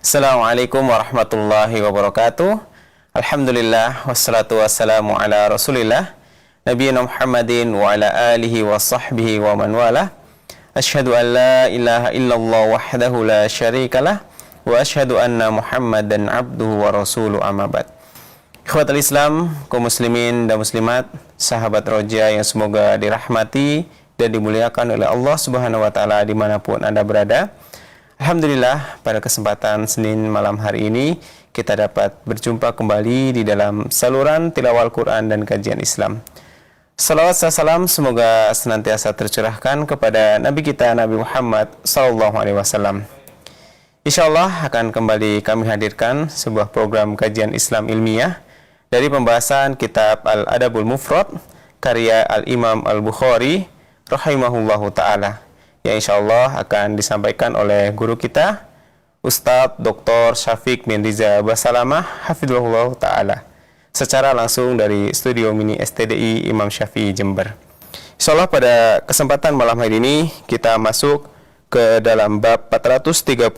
Assalamualaikum warahmatullahi wabarakatuh. Alhamdulillah wassalatu wassalamu ala Rasulillah nabiyina Muhammadin wa ala alihi wa sahbihi wa man walah. Asyhadu an la ilaha illallah wahdahu la syarikalah wa asyhadu anna Muhammadan abduhu wa rasuluh, amma ba'd. Ikhwatul Islam, kaum muslimin dan muslimat, sahabat Roja yang semoga dirahmati dan dimuliakan oleh Allah Subhanahu wa taala dimanapun Anda berada. Alhamdulillah, pada kesempatan Senin malam hari ini kita dapat berjumpa kembali di dalam saluran tilawah Al-Quran dan kajian Islam. Salawat dan salam semoga senantiasa tercurahkan kepada Nabi kita Nabi Muhammad SAW. InsyaAllah akan kembali kami hadirkan sebuah program kajian Islam ilmiah dari pembahasan kitab Al-Adabul Mufrad karya Al-Imam Al-Bukhari rahimahullahu ta'ala, yang insyaallah akan disampaikan oleh guru kita Ustadz Dr. Syafiq bin Riza Basalamah hafizahullah ta'ala secara langsung dari studio mini STDI Imam Syafi'i Jember. Insyaallah pada kesempatan malam hari ini kita masuk ke dalam bab 432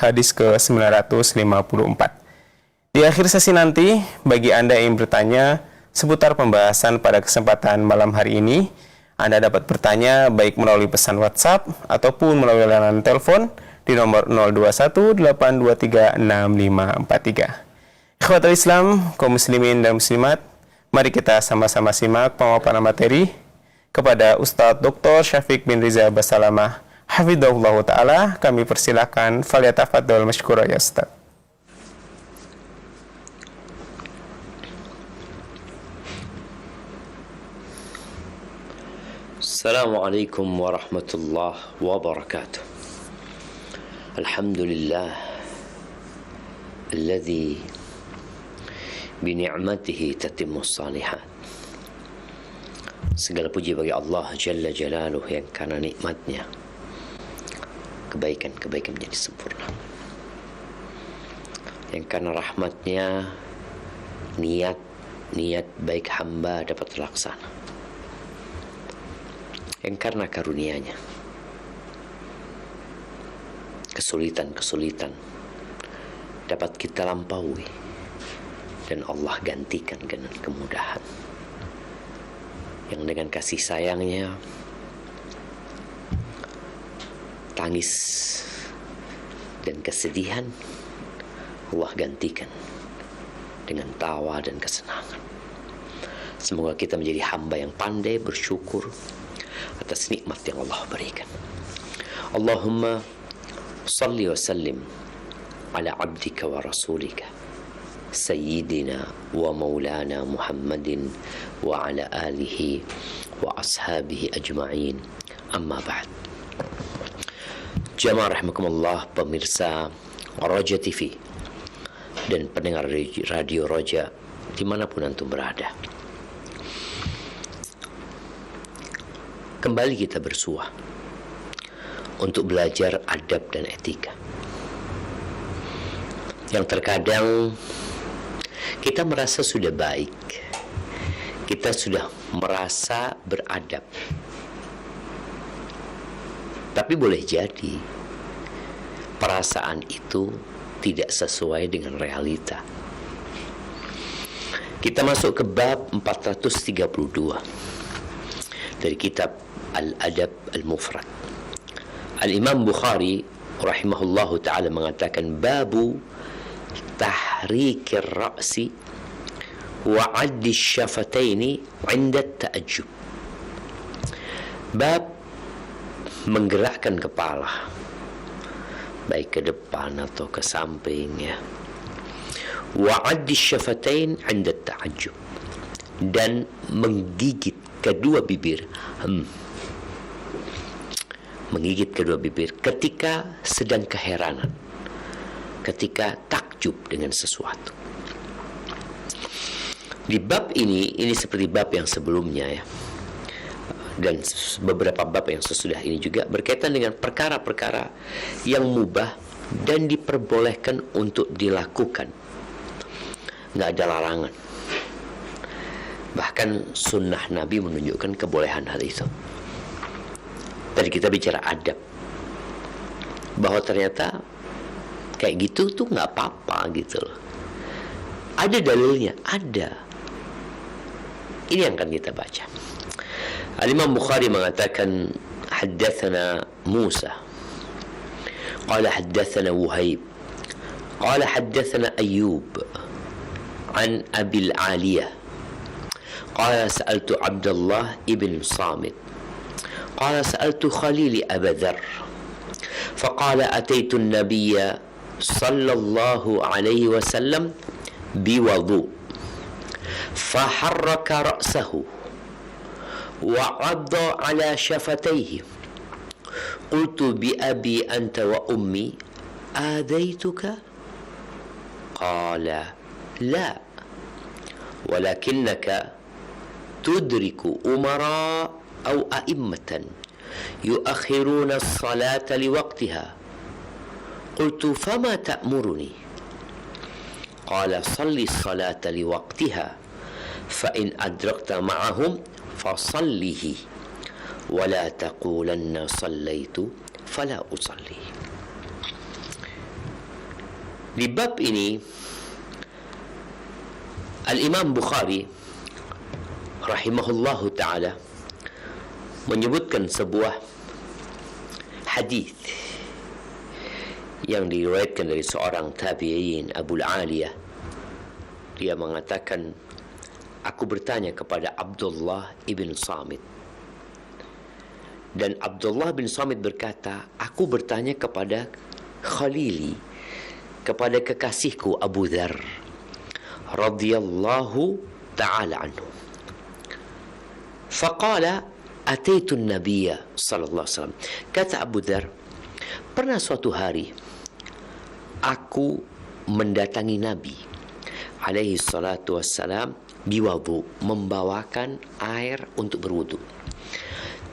hadis ke 954. Di akhir sesi nanti, bagi Anda yang bertanya seputar pembahasan pada kesempatan malam hari ini, Anda dapat bertanya baik melalui pesan WhatsApp ataupun melalui layanan telepon di nomor 0218236543. Ikhwatul Islam, kaum muslimin dan muslimat, mari kita sama-sama simak pemaparan materi kepada Ustadz Dr. Syafiq bin Riza Basalamah hafizahullah ta'ala. Kami persilakan, falyatafaddal masykura ya Ustadz. Assalamualaikum warahmatullahi wabarakatuh. Alhamdulillah alladzi bi ni'matihi tatimmus shalihat. Segala puji bagi Allah Jalla Jalaluhu yang karena nikmatnya kebaikan-kebaikan menjadi sempurna, yang karena rahmatnya niat baik hamba dapat terlaksana, yang karena karunia-Nya kesulitan-kesulitan dapat kita lampaui dan Allah gantikan dengan kemudahan, yang dengan kasih sayang-Nya tangis dan kesedihan Allah gantikan dengan tawa dan kesenangan. Semoga kita menjadi hamba yang pandai bersyukur atas nikmat yang Allah berikan. Allahumma salli wa sallim ala abdika wa rasulika sayyidina wa maulana Muhammadin wa ala alihi wa ashabihi ajma'in, amma ba'd. Jamaah rahimakumullah, pemirsa Roja TV dan pendengar radio Roja dimanapun antum berada, kembali kita bersua untuk belajar adab dan etika. Yang terkadang kita merasa sudah baik, kita sudah merasa beradab, tapi boleh jadi perasaan itu tidak sesuai dengan realita. Kita masuk ke bab 432 dari kitab Al-Adab Al-Mufrad. Al-Imam Bukhari rahimahullahu ta'ala mengatakan, babu tahrikir ra'si wa 'addi syafataini 'inda ta'ajjub. Bab menggerakkan kepala baik ke depan atau ke samping, ya. Wa 'addi syafatain 'inda ta'ajjub, dan menggigit kedua bibir. Menggigit kedua bibir ketika sedang keheranan, ketika takjub dengan sesuatu. Di bab ini seperti bab yang sebelumnya, ya, dan beberapa bab yang sesudah ini juga berkaitan dengan perkara-perkara yang mubah dan diperbolehkan untuk dilakukan. Nggak ada larangan. Bahkan sunnah Nabi menunjukkan kebolehan hal itu. Tadi kita bicara adab, bahwa ternyata kayak gitu tuh nggak apa-apa gitu loh. Ada dalilnya, ada. Ini yang akan kita baca. Al-Imam Bukhari mengatakan haddatsana Musa qala haddatsana Wuhaib qala haddatsana Ayyub an Abi al-Aliyah qala sa'altu Abdullah ibn Samit qala sa'altu Khalili Aba Dharr faqala ataitu an-nabiyya sallallahu alaihi wasallam biwudu faharraka ra'sahu وعض على شفتيه قلت بأبي أنت وأمي آذيتك قال لا ولكنك تدرك أمراء أو أئمة يؤخرون الصلاة لوقتها قلت فما تأمرني قال صل الصلاة لوقتها فإن أدركت معهم فصله ولا تقولن صليت فلا أصلي. Di bab ini Al-Imam Bukhari rahimahullahu ta'ala menyebutkan sebuah hadis yang diriwayatkan dari seorang tabi'in, Abu al-Aliyah. Dia mengatakan, aku bertanya kepada Abdullah ibn Samit. Dan Abdullah bin Samit berkata, aku bertanya kepada Khalili, kepada kekasihku Abu Dharr radhiyallahu ta'ala anhu. Faqala ataitu an-nabiyya sallallahu alaihi wasallam. Kata Abu Dharr, pernah suatu hari aku mendatangi Nabi alaihi salatu wassalam biwudu, membawakan air untuk berwudu.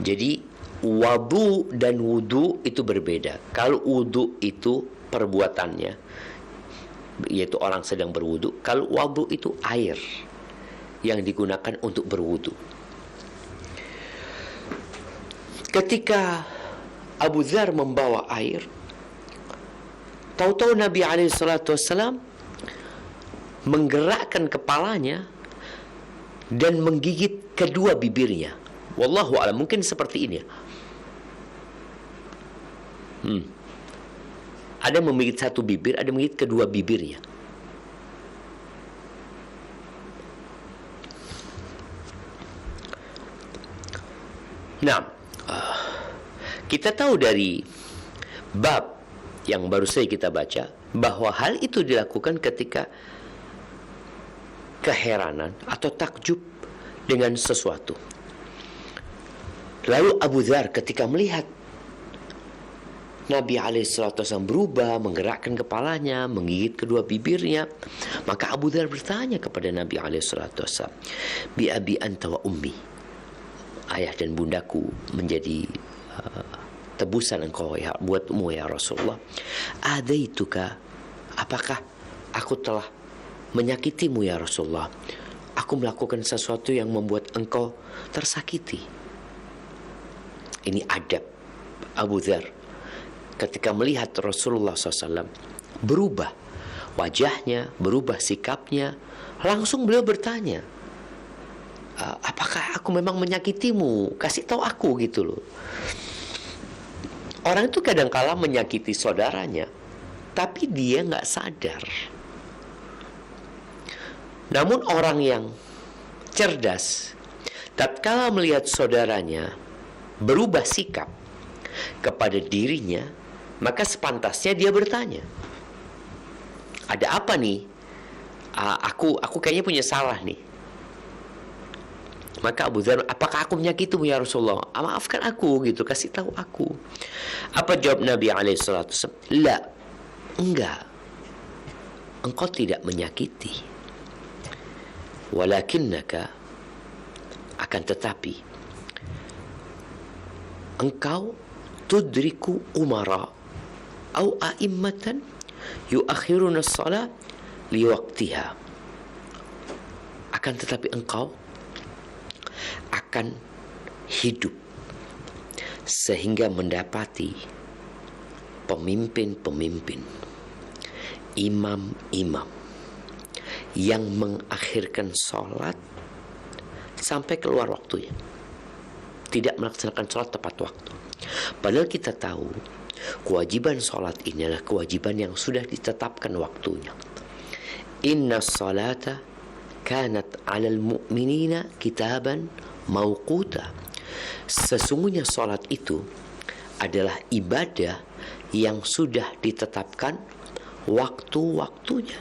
Jadi wudu dan wudu itu berbeda. Kalau wudu itu perbuatannya, yaitu orang sedang berwudu. Kalau wudu itu air yang digunakan untuk berwudu. Ketika Abu Dharr membawa air, tahu-tahu Nabi alaihi salatu wassalam menggerakkan kepalanya dan menggigit kedua bibirnya. Wallahu a'lam, mungkin seperti ini. Ada menggigit satu bibir, ada menggigit kedua bibirnya. Nah, kita tahu dari bab yang baru saja kita baca bahwa hal itu dilakukan ketika keheranan atau takjub dengan sesuatu. Lalu Abu Dharr ketika melihat Nabi SAW berubah, menggerakkan kepalanya, menggigit kedua bibirnya, maka Abu Dharr bertanya kepada Nabi SAW, bi abi anta wa ummi, ayah dan bundaku menjadi tebusan engkau ya, buatmu ya Rasulullah. Adaituka, apakah aku telah menyakitimu ya Rasulullah? Aku melakukan sesuatu yang membuat engkau tersakiti. Ini adab Abu Dharr ketika melihat Rasulullah SAW berubah wajahnya, berubah sikapnya. Langsung beliau bertanya, apakah aku memang menyakitimu? Kasih tahu aku gitu loh. Orang itu kadang-kala menyakiti saudaranya, tapi dia nggak sadar. Namun orang yang cerdas, tatkala melihat saudaranya berubah sikap kepada dirinya, maka sepantasnya dia bertanya, ada apa nih? Aku kayaknya punya salah nih. Maka Abu Dharr, apakah aku menyakitimu ya Rasulullah? Maafkan aku gitu, kasih tahu aku. Apa jawab Nabi SAW? La, enggak. Engkau tidak menyakiti. Walakinnaka, akan tetapi engkau tudriku umara au a'immatan yuakhiruna as-salat liwaqtiha. Akan tetapi engkau akan hidup sehingga mendapati pemimpin-pemimpin imam-imam yang mengakhirkan sholat sampai keluar waktunya, tidak melaksanakan sholat tepat waktu. Padahal kita tahu kewajiban sholat ini adalah kewajiban yang sudah ditetapkan waktunya. Inna salata kanat 'alal mu'minina kitaban mauquta. Sesungguhnya sholat itu adalah ibadah yang sudah ditetapkan waktu-waktunya.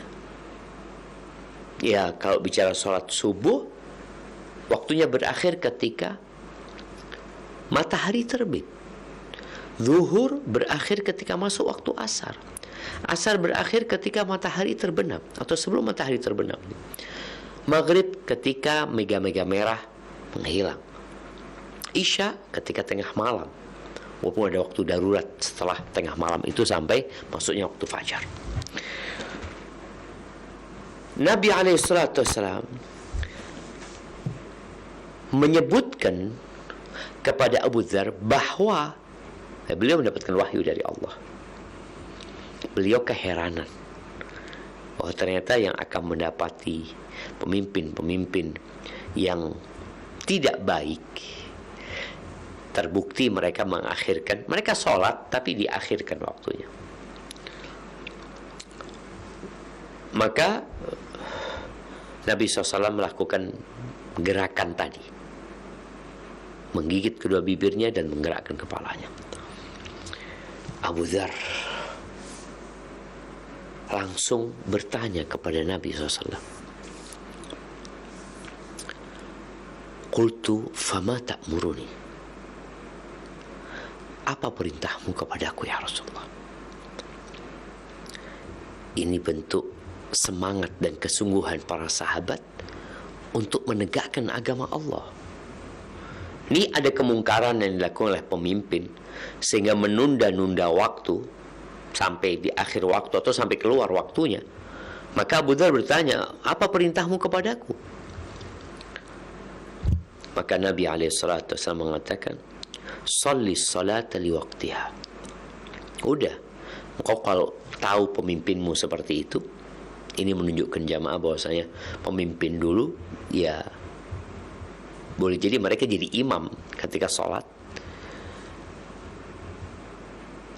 Ya, kalau bicara sholat subuh, waktunya berakhir ketika matahari terbit. Zuhur berakhir ketika masuk waktu asar. Asar berakhir ketika matahari terbenam atau sebelum matahari terbenam. Maghrib ketika mega-mega merah menghilang. Isya ketika tengah malam. Walaupun ada waktu darurat setelah tengah malam itu sampai masuknya waktu fajar. Nabi SAW menyebutkan kepada Abu Dzar bahwa beliau mendapatkan wahyu dari Allah. Beliau keheranan bahwa ternyata yang akan mendapati pemimpin-pemimpin yang tidak baik, terbukti mereka mereka sholat tapi diakhirkan waktunya. Maka Nabi SAW melakukan gerakan tadi, menggigit kedua bibirnya dan menggerakkan kepalanya. Abu Dzar langsung bertanya kepada Nabi SAW. Qultu fama ta'muruni? Apa perintahmu kepadaku ya Rasulullah? Ini bentuk semangat dan kesungguhan para sahabat untuk menegakkan agama Allah. Ini ada kemungkaran yang dilakukan oleh pemimpin sehingga menunda-nunda waktu sampai di akhir waktu atau sampai keluar waktunya. Maka Abu Dzar bertanya, apa perintahmu kepadaku? Maka Nabi SAW mengatakan, Shalli salata liwaqtiha. Udah, engkau kalau tahu pemimpinmu seperti itu, ini menunjukkan jamaah bahwasanya pemimpin dulu ya boleh jadi mereka jadi imam ketika sholat,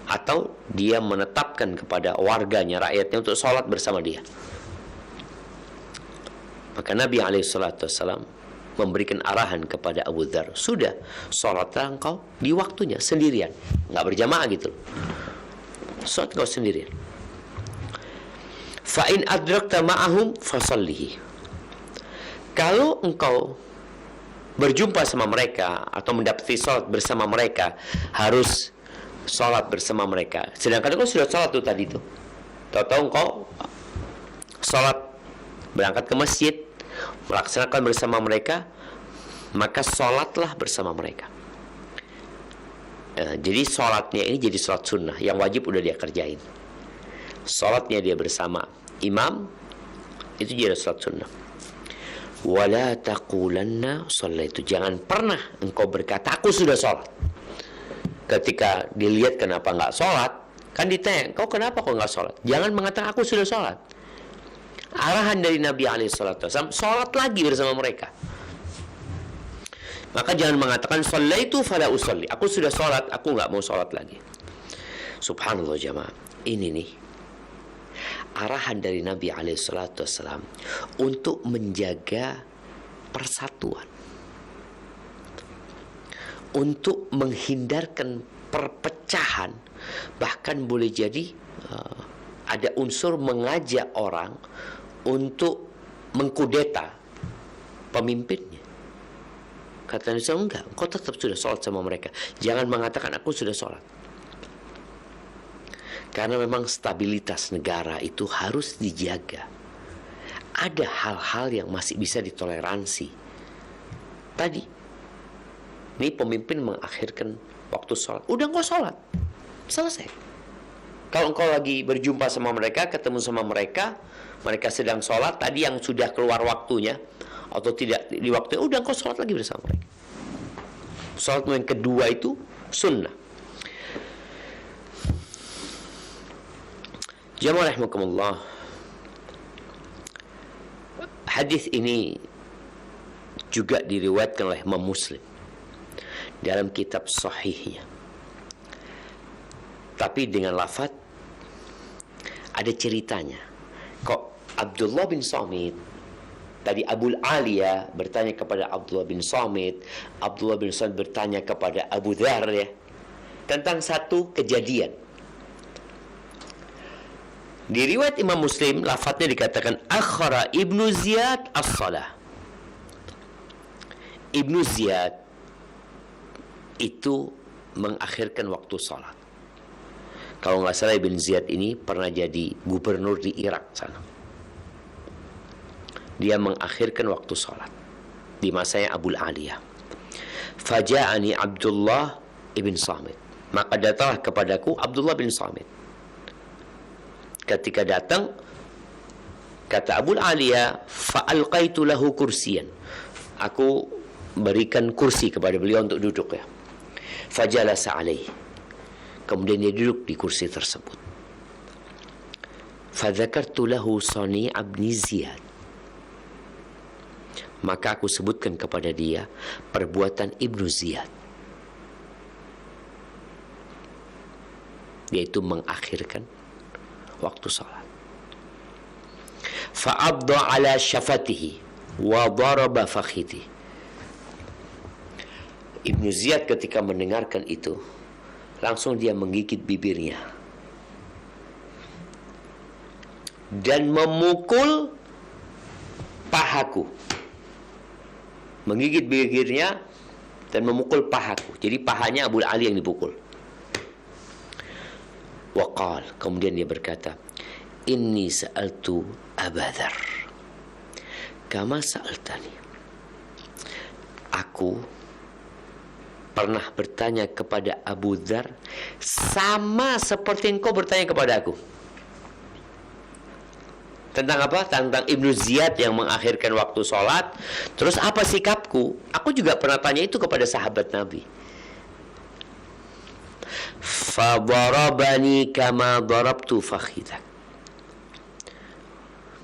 atau dia menetapkan kepada warganya, rakyatnya untuk sholat bersama dia. Maka Nabi SAW memberikan arahan kepada Abu Dzar, sudah, sholatlah engkau di waktunya sendirian, nggak berjamaah gitu. Sholat engkau sendirian. Fa in adrakta ma'ahum fasallihi. Kalau engkau berjumpa sama mereka atau mendapati sholat bersama mereka, harus sholat bersama mereka. Sedangkan engkau sudah sholat tuh tadi tuh. Tahu-tahu engkau sholat, berangkat ke masjid, melaksanakan bersama mereka, maka sholatlah bersama mereka. Jadi sholatnya ini jadi sholat sunnah, yang wajib udah dia kerjain. Sholatnya dia bersama imam, itu jadi sholat sunnah. Wala taqulanna shallaitu. Jangan pernah engkau berkata, aku sudah sholat. Ketika dilihat kenapa nggak sholat, kan ditanya, kau kenapa kok nggak sholat? Jangan mengatakan aku sudah sholat. Arahan dari Nabi SAW, sholat lagi bersama mereka. Maka jangan mengatakan shallaitu fala usolli, aku sudah sholat, aku nggak mau sholat lagi. Subhanallah jamaah, ini nih arahan dari Nabi SAW untuk menjaga persatuan, untuk menghindarkan perpecahan. Bahkan boleh jadi ada unsur mengajak orang untuk mengkudeta pemimpinnya. Kata Nabi SAW, enggak, kau tetap sudah sholat sama mereka. Jangan mengatakan aku sudah sholat. Karena memang stabilitas negara itu harus dijaga. Ada hal-hal yang masih bisa ditoleransi. Tadi, ini pemimpin mengakhirkan waktu sholat. Udah engkau sholat, selesai. Kalau engkau lagi berjumpa sama mereka, ketemu sama mereka, mereka sedang sholat, tadi yang sudah keluar waktunya, atau tidak di waktunya, udah engkau sholat lagi bersama mereka. Sholat yang kedua itu sunnah. Jamaah rahimakumullah, hadis ini juga diriwayatkan oleh Imam Muslim dalam kitab sahihnya, tapi dengan lafaz ada ceritanya. Kok Abdullah bin Samit, tadi Abul Aliyah bertanya kepada Abdullah bin Samit, Abdullah bin Samit bertanya kepada Abu Dzar ya, tentang satu kejadian. Di riwayat Imam Muslim, lafadznya dikatakan akhara Ibnu Ziyad as-salah. Ibnu Ziyad itu mengakhirkan waktu salat. Kalau nggak salah Ibnu Ziyad ini pernah jadi gubernur di Irak sana. Dia mengakhirkan waktu salat di masanya Abul Aliyah. Faja'ani Abdullah ibn Samit. Maka datanglah kepadaku Abdullah bin Samit. Ketika datang, kata Abul Aliyah, fa'alqaitu lahu kursiyan. Aku berikan kursi kepada beliau untuk duduk ya. Fajalasa alaih. Kemudian dia duduk di kursi tersebut. Fadzakartu lahu Sani' ibn Ziyad. Maka aku sebutkan kepada dia perbuatan Ibnu Ziyad, yaitu mengakhirkan waktu salat. Fa'adda ala syafatihi wa daraba fakhidhi. Ibnu Ziyad ketika mendengarkan itu, langsung dia menggigit bibirnya dan memukul pahaku. Menggigit bibirnya dan memukul pahaku. Jadi pahanya Abu Ali yang dipukul. Waqal, kemudian dia berkata, inni sa'altu Abu Dzar kama sa'altani. Aku pernah bertanya kepada Abu Dzar sama seperti engkau bertanya kepada aku. Tentang apa? Tentang Ibnu Ziyad yang mengakhirkan waktu sholat. Terus apa sikapku? Aku juga pernah tanya itu kepada sahabat Nabi. Fadarabani kama darabtu fakhidak.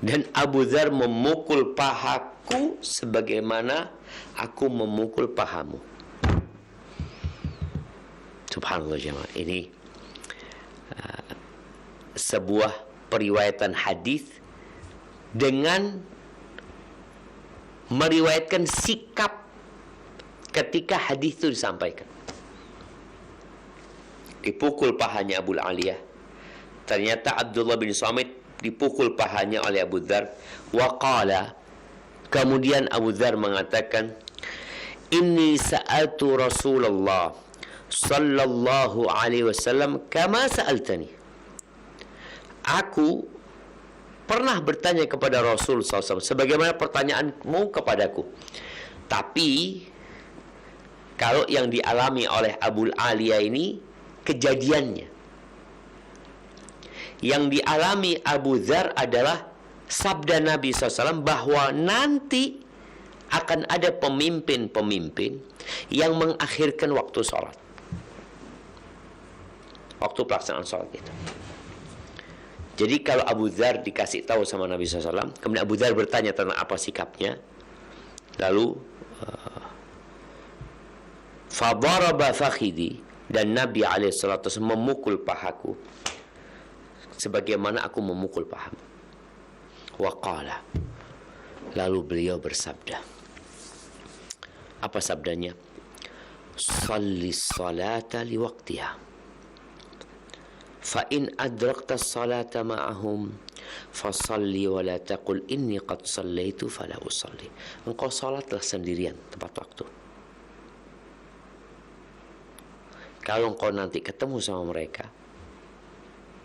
Dan Abu Dzar memukul pahaku sebagaimana aku memukul pahamu. Subhanallah jemaah. Ini sebuah periwayatan hadis dengan meriwayatkan sikap ketika hadis itu disampaikan. Dipukul pahanya Abu Aliyah. Ternyata Abdullah bin Samit dipukul pahanya oleh Abu Dzar. Waqala, kemudian Abu Dzar mengatakan, inni sa'altu Rasulullah sallallahu alaihi wasallam kama sa'altani. Aku pernah bertanya kepada Rasul SAW sebagaimana pertanyaanmu kepadaku. Tapi kalau yang dialami oleh Abul Aliyah ini kejadiannya, yang dialami Abu Dzar adalah sabda Nabi SAW bahwa nanti akan ada pemimpin-pemimpin yang mengakhirkan waktu sholat, waktu pelaksanaan sholat itu. Jadi kalau Abu Dzar dikasih tahu sama Nabi SAW, kemudian Abu Dzar bertanya tentang apa sikapnya, lalu fadaraba fakhidi, dan Nabi SAW memukul pahaku sebagaimana aku memukul pahamu. Waqala, lalu beliau bersabda, apa sabdanya? Salli salata liwaqtiha, fa in adrakta salata ma'ahum fasalli wa la taqul inni qad sallaitu fala usalli. Engkau salatlah sendirian tepat waktu. Kalau engkau nanti ketemu sama mereka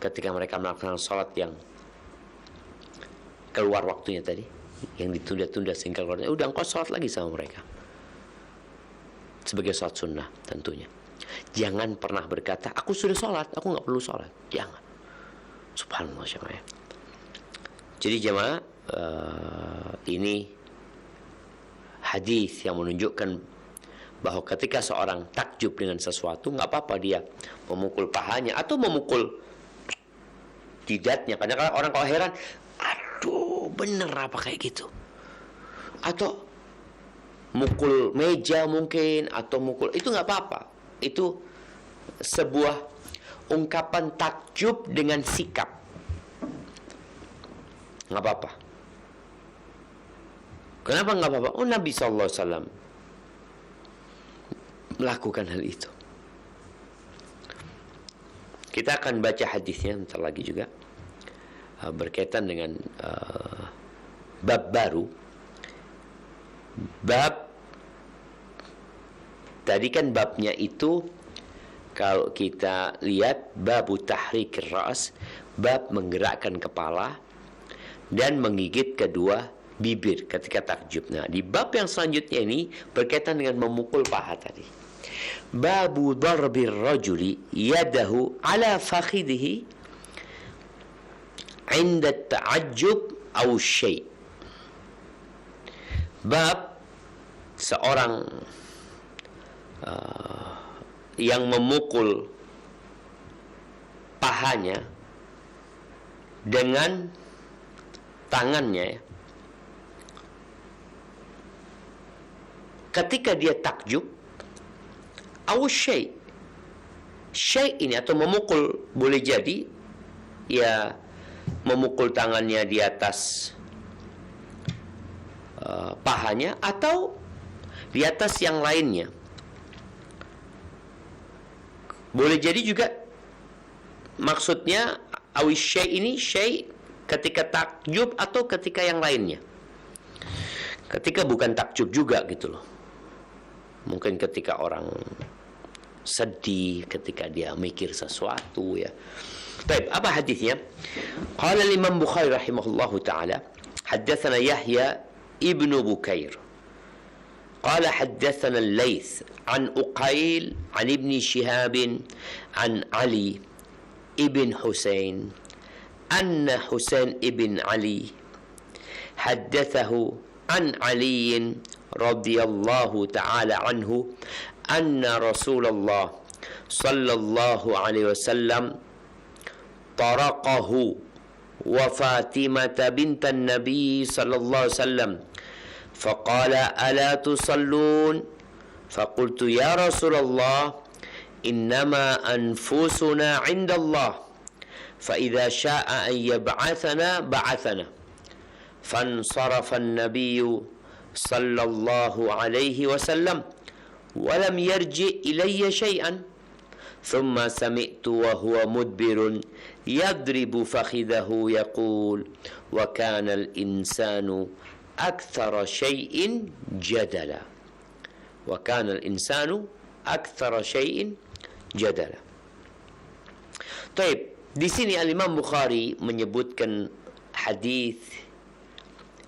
ketika mereka melaksanakan salat yang keluar waktunya tadi, yang ditunda-tunda sehingga keluarnya, udah engkau salat lagi sama mereka sebagai salat sunnah tentunya. Jangan pernah berkata, aku sudah sholat, aku nggak perlu sholat. Jangan. Subhanallah jemaah. Jadi jemaah, ini hadis yang menunjukkan bahwa ketika seorang takjub dengan sesuatu, nggak apa-apa dia memukul pahanya atau memukul jidatnya. Kadang-kadang orang kalau heran, aduh bener apa kayak gitu. Atau mukul meja mungkin, atau mukul, itu nggak apa-apa. Itu sebuah ungkapan takjub dengan sikap. Nggak apa-apa. Kenapa nggak apa-apa? Oh, Nabi SAW melakukan hal itu. Kita akan baca hadisnya bentar lagi juga, berkaitan dengan bab baru. Bab tadi kan babnya itu, kalau kita lihat, babu tahrikir ra's, bab menggerakkan kepala dan menggigit kedua bibir ketika takjub. Nah, di bab yang selanjutnya ini berkaitan dengan memukul paha tadi. Babu darbir rajuli yadahu ala fakhidhihi inda ta'ajjub aw syai'. Bab seorang yang memukul pahanya dengan tangannya ketika dia takjub, aw syai'. Syai' ini atau memukul boleh jadi ya memukul tangannya di atas pahanya atau di atas yang lainnya. Boleh jadi juga maksudnya awi syai' ini syai' ketika takjub atau ketika yang lainnya. Ketika bukan takjub juga gitu loh. Mungkin ketika orang sedih, ketika dia mikir sesuatu ya. Baik, apa hadisnya? Qala Imam Bukhari rahimahullahu taala, haddatsana Yahya ibnu Bukair. قال حدثنا الليث عن أقيل عن ابن شهاب عن علي ابن حسين أن حسين ابن علي حدثه عن علي رضي الله تعالى عنه أن رسول الله صلى الله عليه وسلم طرقه وفاطمة بنت النبي صلى الله عليه وسلم فقال ألا تصلون فقلت يا رسول الله إنما أنفسنا عند الله فإذا شاء أن يبعثنا بعثنا فانصرف النبي صلى الله عليه وسلم ولم يرجع إلي شيئا ثم سمعت وهو مدبر يضرب فخذه يقول وكان الإنسان أكثر شيء جدلا وكان الإنسان أكثر شيء جدلا. Taib, di sini Al-Imam Bukhari menyebutkan hadis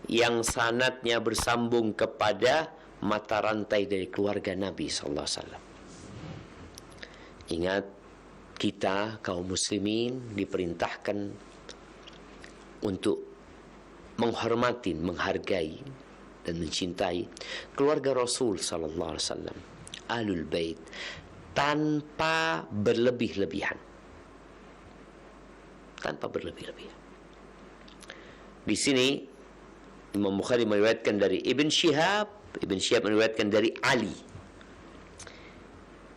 yang sanadnya bersambung kepada mata rantai dari keluarga Nabi sallallahu alaihi wasallam. Ingat, kita kaum muslimin diperintahkan untuk menghormati, menghargai dan mencintai keluarga Rasul sallallahu alaihi wasallam, Ahlul Bait, tanpa berlebih-lebihan. Tanpa berlebih-lebihan. Di sini Imam Bukhari meriwayatkan dari Ibn Shihab meriwayatkan dari Ali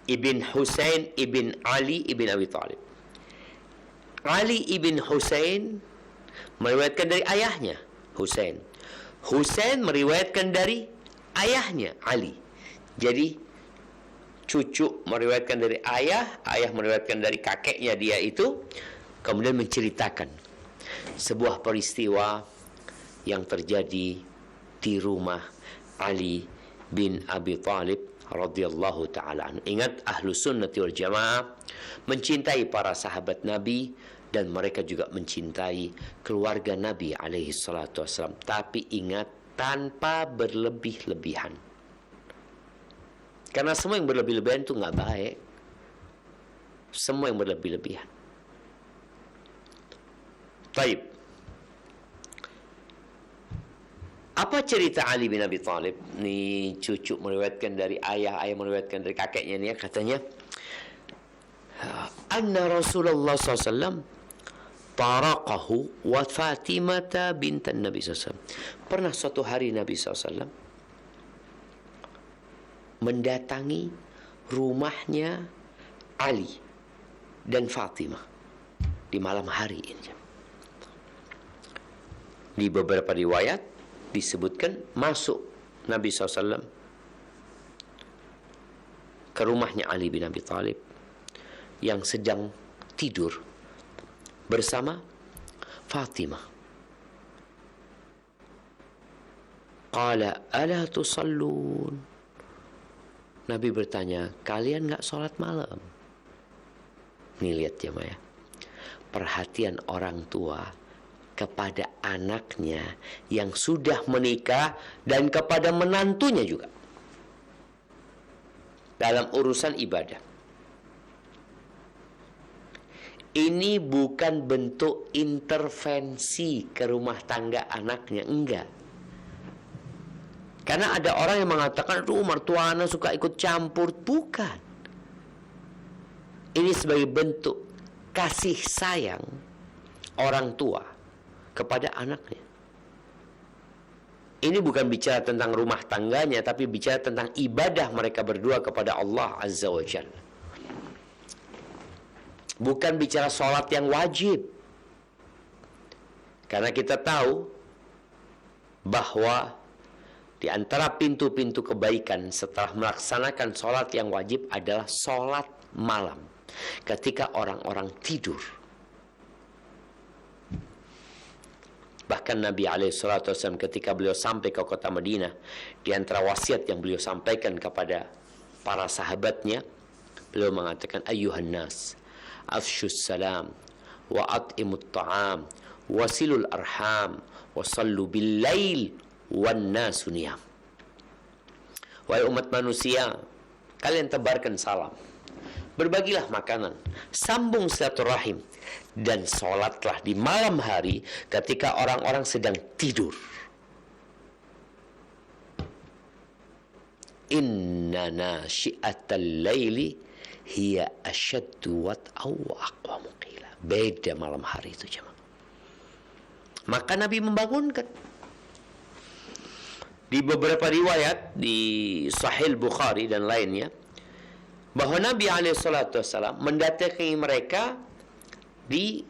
Ibn Husain Ibn Ali Ibn Abi Talib. Ali Ibn Husain meriwayatkan dari ayahnya Husain. Husain meriwayatkan dari ayahnya Ali. Jadi cucu meriwayatkan dari ayah, ayah meriwayatkan dari kakeknya dia itu, kemudian menceritakan sebuah peristiwa yang terjadi di rumah Ali bin Abi Talib radhiyallahu ta'ala anhu. Ingat, ahlu sunnati wal jamaah mencintai para sahabat Nabi dan mereka juga mencintai keluarga Nabi alaihi salatu wassalam. Tapi ingat, tanpa berlebih-lebihan. Karena semua yang berlebih-lebihan itu nggak baik. Semua yang berlebih-lebihan. Baik. Apa cerita Ali bin Abi Talib? Ini cucu meriwayatkan dari ayah, ayah meriwayatkan dari kakeknya nih ya, katanya anna Rasulullah SAW taraqahu wa Fatimata bintan Nabi SAW. Pernah suatu hari Nabi SAW mendatangi rumahnya Ali dan Fatimah di malam hari ini. Di beberapa riwayat disebutkan masuk Nabi SAW ke rumahnya Ali bin Abi Thalib yang sedang tidur bersama Fatimah. Qala ala tusallun. Nabi bertanya, kalian enggak sholat malam? Nih lihat ya Maya, perhatian orang tua kepada anaknya yang sudah menikah dan kepada menantunya juga dalam urusan ibadah. Ini bukan bentuk intervensi ke rumah tangga anaknya, enggak. Karena ada orang yang mengatakan, aduh mertua anak suka ikut campur. Bukan. Ini sebagai bentuk kasih sayang orang tua kepada anaknya. Ini bukan bicara tentang rumah tangganya, tapi bicara tentang ibadah mereka berdua kepada Allah Azza wa Jalla. Bukan bicara sholat yang wajib. Karena kita tahu bahwa di antara pintu-pintu kebaikan setelah melaksanakan sholat yang wajib adalah sholat malam. Ketika orang-orang tidur. Bahkan Nabi SAW ketika beliau sampai ke kota Madinah, di antara wasiat yang beliau sampaikan kepada para sahabatnya, beliau mengatakan, ayyuhan nas, afshus salam, wa at'imut ta'am, wasilul arham, wa sallu bil lail, wan nasu niyam. Wahai umat manusia, kalian tebarkan salam, berbagilah makanan, sambung silaturahim, dan sholatlah di malam hari ketika orang-orang sedang tidur. Inna nasyi'atal laili hiya asyaddu wat'aw wa aqwamu qila. Beda malam hari itu jemaah. Maka Nabi membangunkan. Di beberapa riwayat di Sahih Bukhari dan lainnya, bahwa Nabi SAW mendatangi mereka di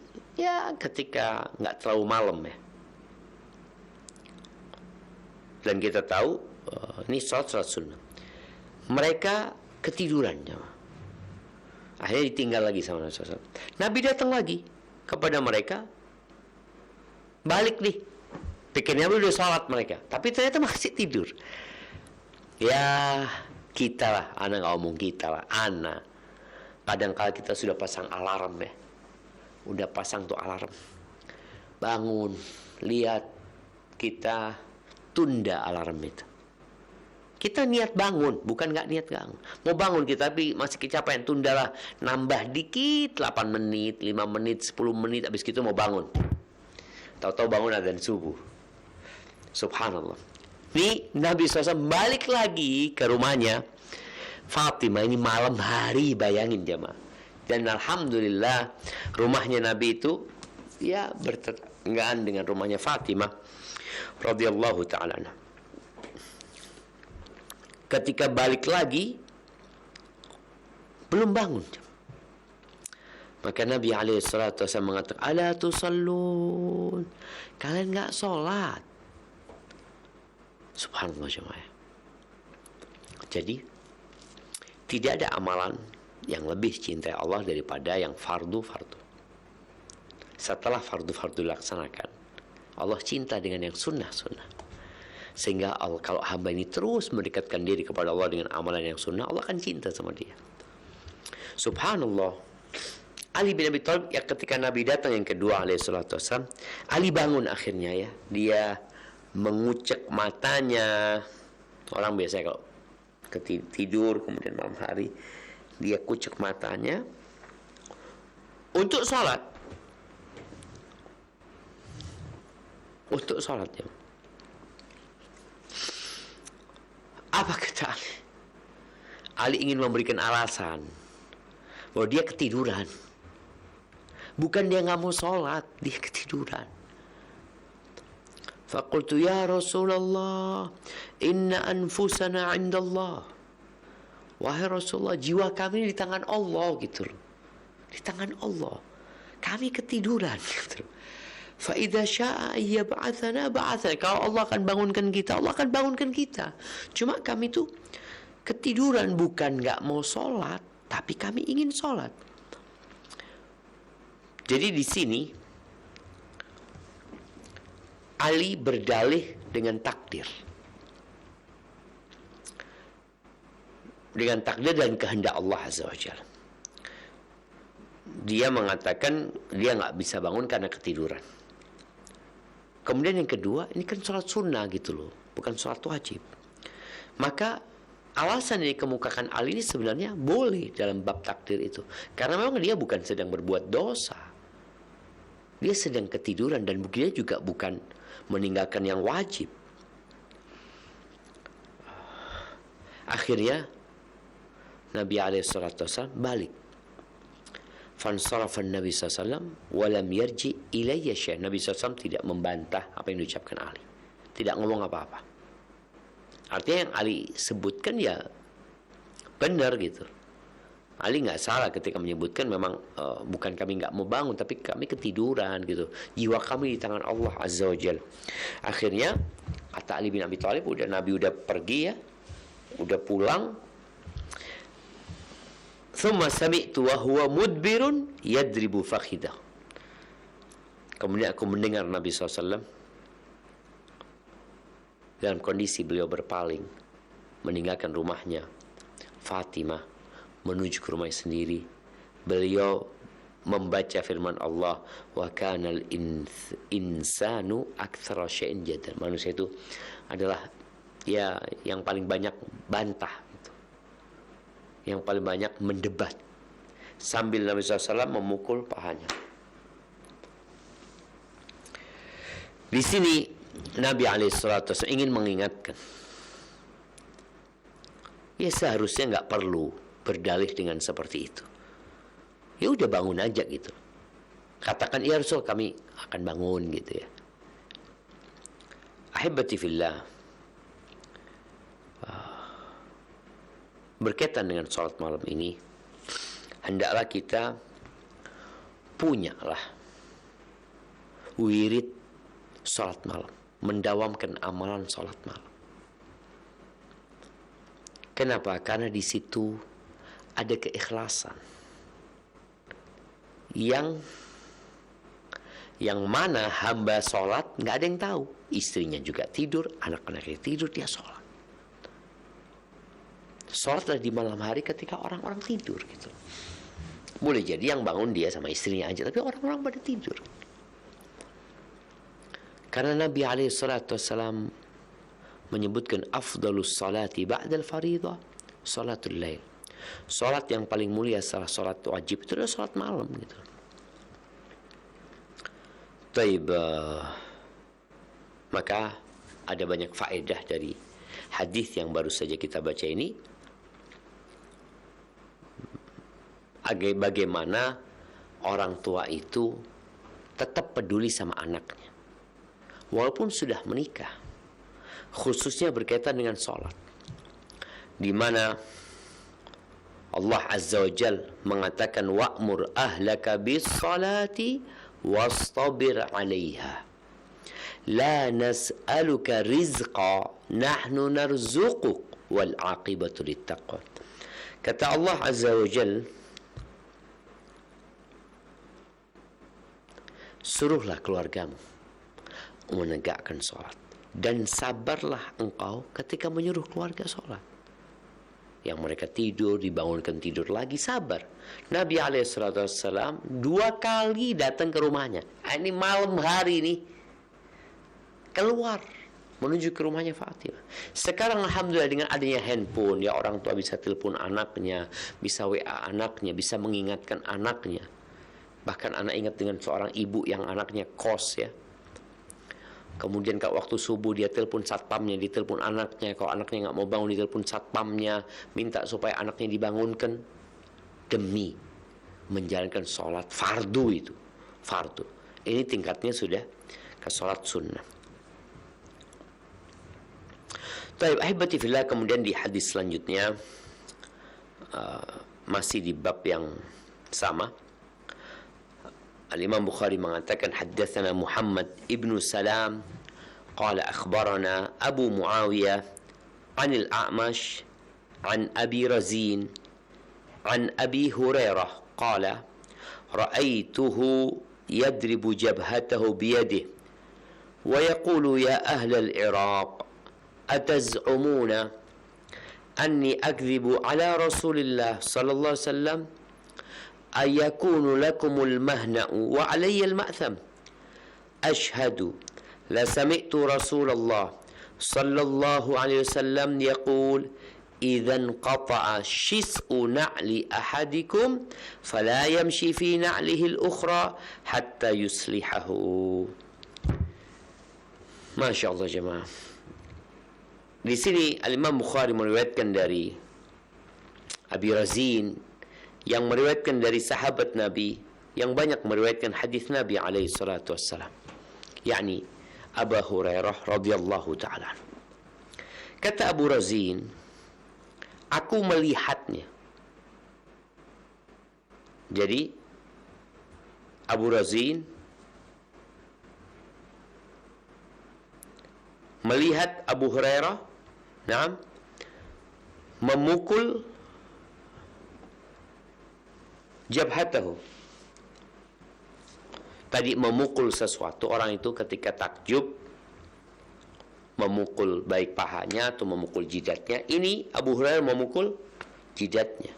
ketika nggak terlalu malam ya. Dan kita tahu ini sholat sunnah. Mereka ketiduran ya. Akhirnya ditinggal lagi sama Nabi SAW. Nabi datang lagi kepada mereka, balik nih. Pikirnya udah sholat mereka, tapi ternyata masih tidur. Ya kita lah, anak nggak ngomong kita lah, anak. Kadang-kala kita sudah pasang alarm ya, udah pasang tuh alarm, bangun, lihat, kita tunda alarm itu. Kita niat bangun, bukan nggak niat bangun. Mau bangun kita tapi masih kecapean, tundalah, nambah dikit, 8 menit, 5 menit, 10 menit, habis gitu mau bangun. Tahu-tahu bangun adzan subuh. Subhanallah. Nih Nabi SAW balik lagi ke rumahnya Fatimah, ini malam hari, bayangin jemaah. Dan alhamdulillah rumahnya Nabi itu ya bertetanggaan dengan rumahnya Fatimah radhiyallahu ta'ala anha. Ketika balik lagi belum bangun. Maka Nabi SAW mengatakan, ala tusallun, kalian enggak sholat. Subhanallah jemaah. Jadi tidak ada amalan yang lebih cintai Allah daripada yang fardu-fardu. Setelah fardu-fardu dilaksanakan, Allah cinta dengan yang sunnah-sunnah. Sehingga kalau hamba ini terus mendekatkan diri kepada Allah dengan amalan yang sunnah, Allah akan cinta sama dia. Subhanallah. Ali bin Abi Thalib, ya ketika Nabi datang yang kedua alaihissalam, Ali bangun akhirnya ya. Dia mengucek matanya. Orang biasanya kalau tidur kemudian malam hari dia kucek matanya untuk sholat. Untuk sholat ya. Apa kata Ali? Ali ingin memberikan alasan bahwa dia ketiduran. Bukan dia nggak mau sholat, dia ketiduran. Faqultu ya Rasulullah, inna anfusana indallah. Wahai Rasulullah, jiwa kami di tangan Allah gitu loh. Di tangan Allah. Kami ketiduran gitu loh. Fa idza syaa ayyab'atsana ba'atsana. Kalau Allah akan bangunkan kita, Allah akan bangunkan kita. Cuma kami tuh ketiduran, bukan nggak mau sholat, tapi kami ingin sholat. Jadi di sini Ali berdalih dengan takdir. Dengan takdir dan kehendak Allah Azza wa Jalla. Dia mengatakan dia nggak bisa bangun karena ketiduran. Kemudian yang kedua, ini kan sholat sunnah gitu loh, bukan sholat wajib. Maka alasan yang dikemukakan Ali ini sebenarnya boleh dalam bab takdir itu. Karena memang dia bukan sedang berbuat dosa. Dia sedang ketiduran dan dia juga bukan meninggalkan yang wajib. Akhirnya Nabi SAW balik. Fansarafa Nabi SAW walam yarji ilayya syai'. Nabi SAW tidak membantah apa yang diucapkan Ali. Tidak ngomong apa-apa. Artinya yang Ali sebutkan ya benar gitu. Ali nggak salah ketika menyebutkan memang bukan kami nggak mau bangun, tapi kami ketiduran gitu. Jiwa kami di tangan Allah Azza wa Jalla. Akhirnya kata Ali bin Abi Thalib, Nabi udah pergi ya, udah pulang. Thumma sami'tu wa huwa mudbirun yadribu fakhidah. Kemudian aku mendengar Nabi SAW dalam kondisi beliau berpaling meninggalkan rumahnya Fatimah menuju ke rumahnya sendiri. Beliau membaca firman Allah, wa kanal insanu aktsara syai'in jadal. Manusia itu adalah ya yang paling banyak bantah gitu. Yang paling banyak mendebat. Sambil Nabi SAW memukul pahanya. Di sini Nabi SAW ingin mengingatkan, ya seharusnya nggak perlu berdalih dengan seperti itu. Ya udah bangun aja gitu. Katakan ya Rasul, kami akan bangun gitu ya. Ahibati fillah, berkaitan dengan sholat malam ini, hendaklah kita punyalah wirid sholat malam, mendawamkan amalan sholat malam. Kenapa? Karena di situ ada keikhlasan yang mana hamba sholat nggak ada yang tahu, istrinya juga tidur, anak-anaknya tidur, dia sholat. Sholatlah di malam hari ketika orang-orang tidur gitu. Boleh jadi yang bangun dia sama istrinya aja, tapi orang-orang pada tidur. Karena Nabi SAW menyebutkan afdalus salati ba'dal faridah salatul lail. Salat yang paling mulia setelah salat wajib itu adalah salat malam gitu. Taib, maka ada banyak faedah dari hadis yang baru saja kita baca ini. Bagaimana orang tua itu tetap peduli sama anaknya walaupun sudah menikah, khususnya berkaitan dengan sholat, di mana Allah Azza wa Jal mengatakan wa'mur ahlaka bis salati wastabir 'alaiha la nas'aluka rizqa nahnu narzuquk wal 'aqibatu littaqwa. Kata Allah Azza wa Jal, suruhlah keluargamu menegakkan sholat dan sabarlah engkau ketika menyuruh keluarga sholat. Yang mereka tidur, dibangunkan tidur lagi, sabar. Nabi SAW 2 kali datang ke rumahnya. Ini malam hari ini keluar menuju ke rumahnya Fatimah. Sekarang alhamdulillah dengan adanya handphone, ya orang tua bisa telepon anaknya, bisa WA anaknya, bisa mengingatkan anaknya. Bahkan anak ingat dengan seorang ibu yang anaknya kos ya. Kemudian kalau waktu subuh dia telepon satpamnya, ditelepon anaknya. Kalau anaknya nggak mau bangun, ditelepon satpamnya, minta supaya anaknya dibangunkan demi menjalankan sholat fardu itu. fardu. Ini tingkatnya sudah ke salat sunnah. Taib ahibati fillah, kemudian di hadis selanjutnya masih di bab yang sama, Al-Imam Bukhari mengatakan haddatsana Muhammad ibnu Salam qala akhbarana Abu Muawiyah an al-A'mash an Abi Razin an Abi Hurairah qala ra'aituhu yadribu jabhatahu biyadihi wa yaqulu ya ahla al-Iraq ataz'umuna anni akdhibu ala Rasulillah sallallahu alaihi wasallam ayakunu lakumul mahna'u wa alayya al-ma'tham ashhadu la sami'tu Rasulullah sallallahu alaihi wasallam yaqul idhan qata'a shis'u na'li ahadikum fala yamshi fi na'lihi al-ukhra hatta yuslihahu. Masya Allah jemaah. Di sini Al-Imam Bukhari meriwayatkan dari Abi Razin, yang meriwayatkan dari sahabat Nabi yang banyak meriwayatkan hadis Nabi alaihi salatu wassalam, yakni Abu Hurairah radhiyallahu taala. Kata Abu Razin, aku melihatnya. Jadi Abu Razin melihat Abu Hurairah memukul jabhatahu. Tadi memukul sesuatu, orang itu ketika takjub memukul baik pahanya atau memukul jidatnya. Ini Abu Hurairah memukul jidatnya.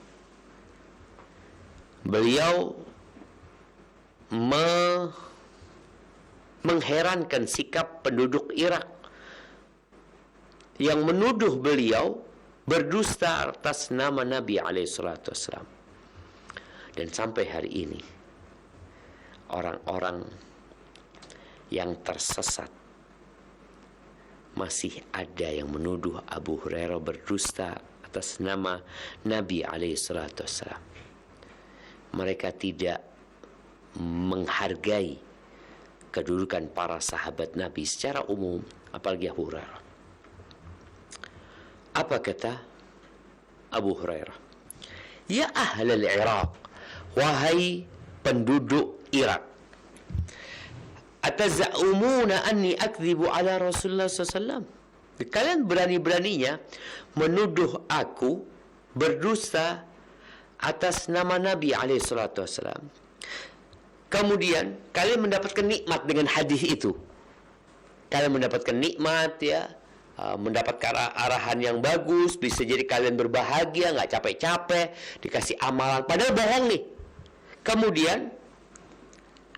Beliau mengherankan sikap penduduk Irak yang menuduh beliau berdusta atas nama Nabi alaihissalam. Dan sampai hari ini orang-orang yang tersesat masih ada yang menuduh Abu Hurairah berdusta atas nama Nabi alaihissalam. Mereka tidak menghargai kedudukan para sahabat Nabi secara umum, apalagi Abu Hurairah. Apa kata Abu Hurairah? Ya ahlal Iraq, wahai penduduk Irak, ataz'umuna anni akdzibu ala Rasulullah SAW. Kalian berani-beraninya menuduh aku berdusta atas nama Nabi alaihissalam. Kemudian kalian mendapatkan nikmat dengan hadis itu. Kalian mendapatkan nikmat, ya, mendapatkan arahan yang bagus, bisa jadi kalian berbahagia, nggak capek-capek, dikasih amalan, padahal bohong nih. Kemudian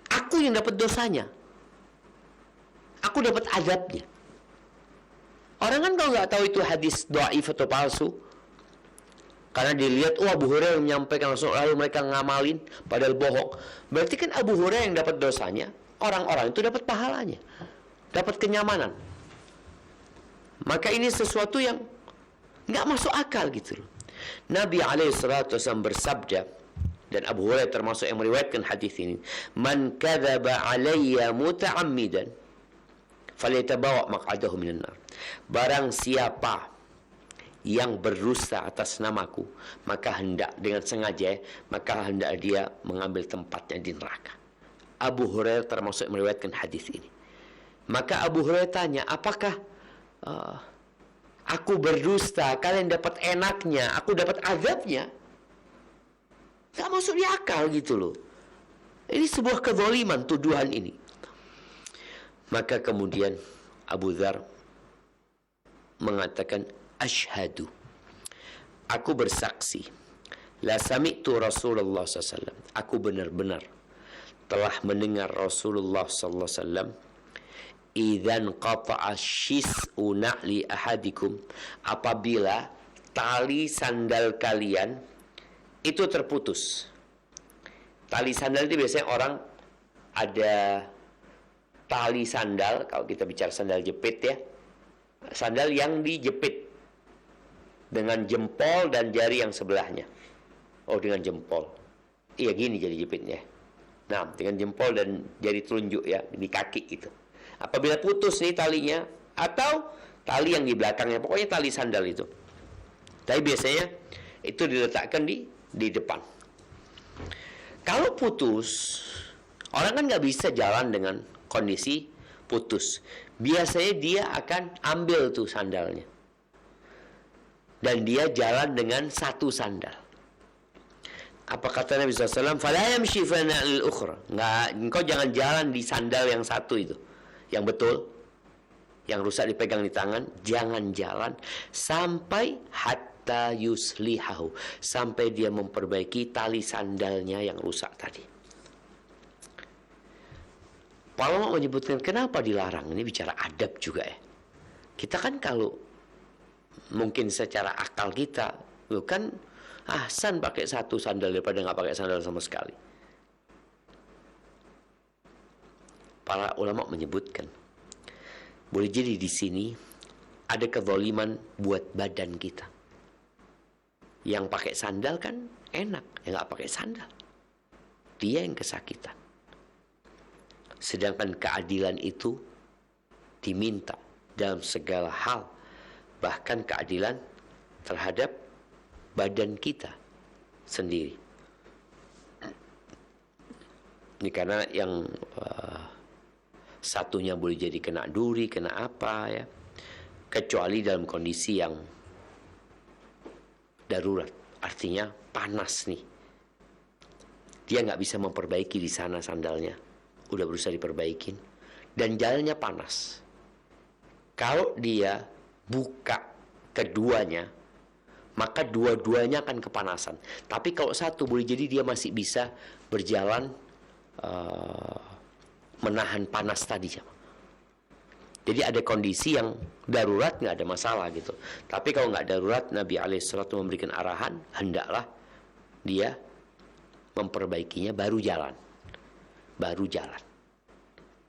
aku yang dapat dosanya, aku dapat azabnya. Orang kan kalau nggak tahu itu hadis dhaif atau palsu, karena dilihat, Abu Hurairah menyampaikan langsung, lalu mereka ngamalin, padahal bohong. Berarti kan Abu Hurairah yang dapat dosanya, orang-orang itu dapat pahalanya, dapat kenyamanan. Maka ini sesuatu yang nggak masuk akal gitu loh. Nabi alaihissalam bersabda, dan Abu Hurairah termasuk yang meriwayatkan hadis ini, man kadzaba alayya muta'ammidan falyatabawa maq'adahu minan nar. Barang siapa yang berdusta atas namaku, maka hendak dengan sengaja, maka hendak dia mengambil tempatnya di neraka. Abu Hurairah termasuk yang meriwayatkan hadis ini. Maka Abu Hurairah tanya, apakah aku berdusta, kalian dapat enaknya, aku dapat azabnya? Gak masuk di akal gitu loh. Ini sebuah kezaliman tuduhan ini. Maka kemudian Abu Dzar mengatakan, asyhadu, aku bersaksi, la sami'tu Rasulullah SAW, aku benar-benar telah mendengar Rasulullah SAW, idzan qata'a shis'u na'li ahadikum, apabila tali sandal kalian itu terputus. Tali sandal itu biasanya orang ada tali sandal, kalau kita bicara sandal jepit ya, sandal yang dijepit dengan jempol dan jari yang sebelahnya. Oh, dengan jempol. Iya, gini jadi jepitnya. Nah, dengan jempol dan jari telunjuk ya di kaki itu. Apabila putus nih talinya atau tali yang di belakangnya, pokoknya tali sandal itu. Tapi biasanya itu diletakkan di depan. Kalau putus, orang kan nggak bisa jalan dengan kondisi putus. Biasanya dia akan ambil tuh sandalnya. Dan dia jalan dengan satu sandal. Apa kata Nabi SAW? Fala yamshi fana'il ukhra. Nggak, engkau jangan jalan di sandal yang satu itu. Yang betul. Yang rusak dipegang di tangan. Jangan jalan. Sampai hatta yuslihahu. Sampai dia memperbaiki tali sandalnya yang rusak tadi. Para ulama menyebutkan kenapa dilarang. Ini bicara adab juga ya. Kita kan kalau mungkin secara akal kita, kan ahsan pakai satu sandal daripada nggak pakai sandal sama sekali. Para ulama menyebutkan, boleh jadi di sini ada kezaliman buat badan kita. Yang pakai sandal kan enak, yang nggak pakai sandal dia yang kesakitan. Sedangkan keadilan itu diminta dalam segala hal, bahkan keadilan terhadap badan kita sendiri. Ini karena yang satunya boleh jadi kena duri, kena apa ya, kecuali dalam kondisi yang darurat, artinya panas nih. Dia nggak bisa memperbaiki di sana sandalnya, udah berusaha diperbaikin, dan jalannya panas. Kalau dia buka keduanya, maka dua-duanya akan kepanasan. Tapi kalau satu, boleh jadi dia masih bisa berjalan menahan panas tadi. Jadi ada kondisi yang darurat nggak ada masalah gitu. Tapi kalau nggak darurat, Nabi alaihissalatu memberikan arahan, hendaklah dia memperbaikinya baru jalan. Baru jalan.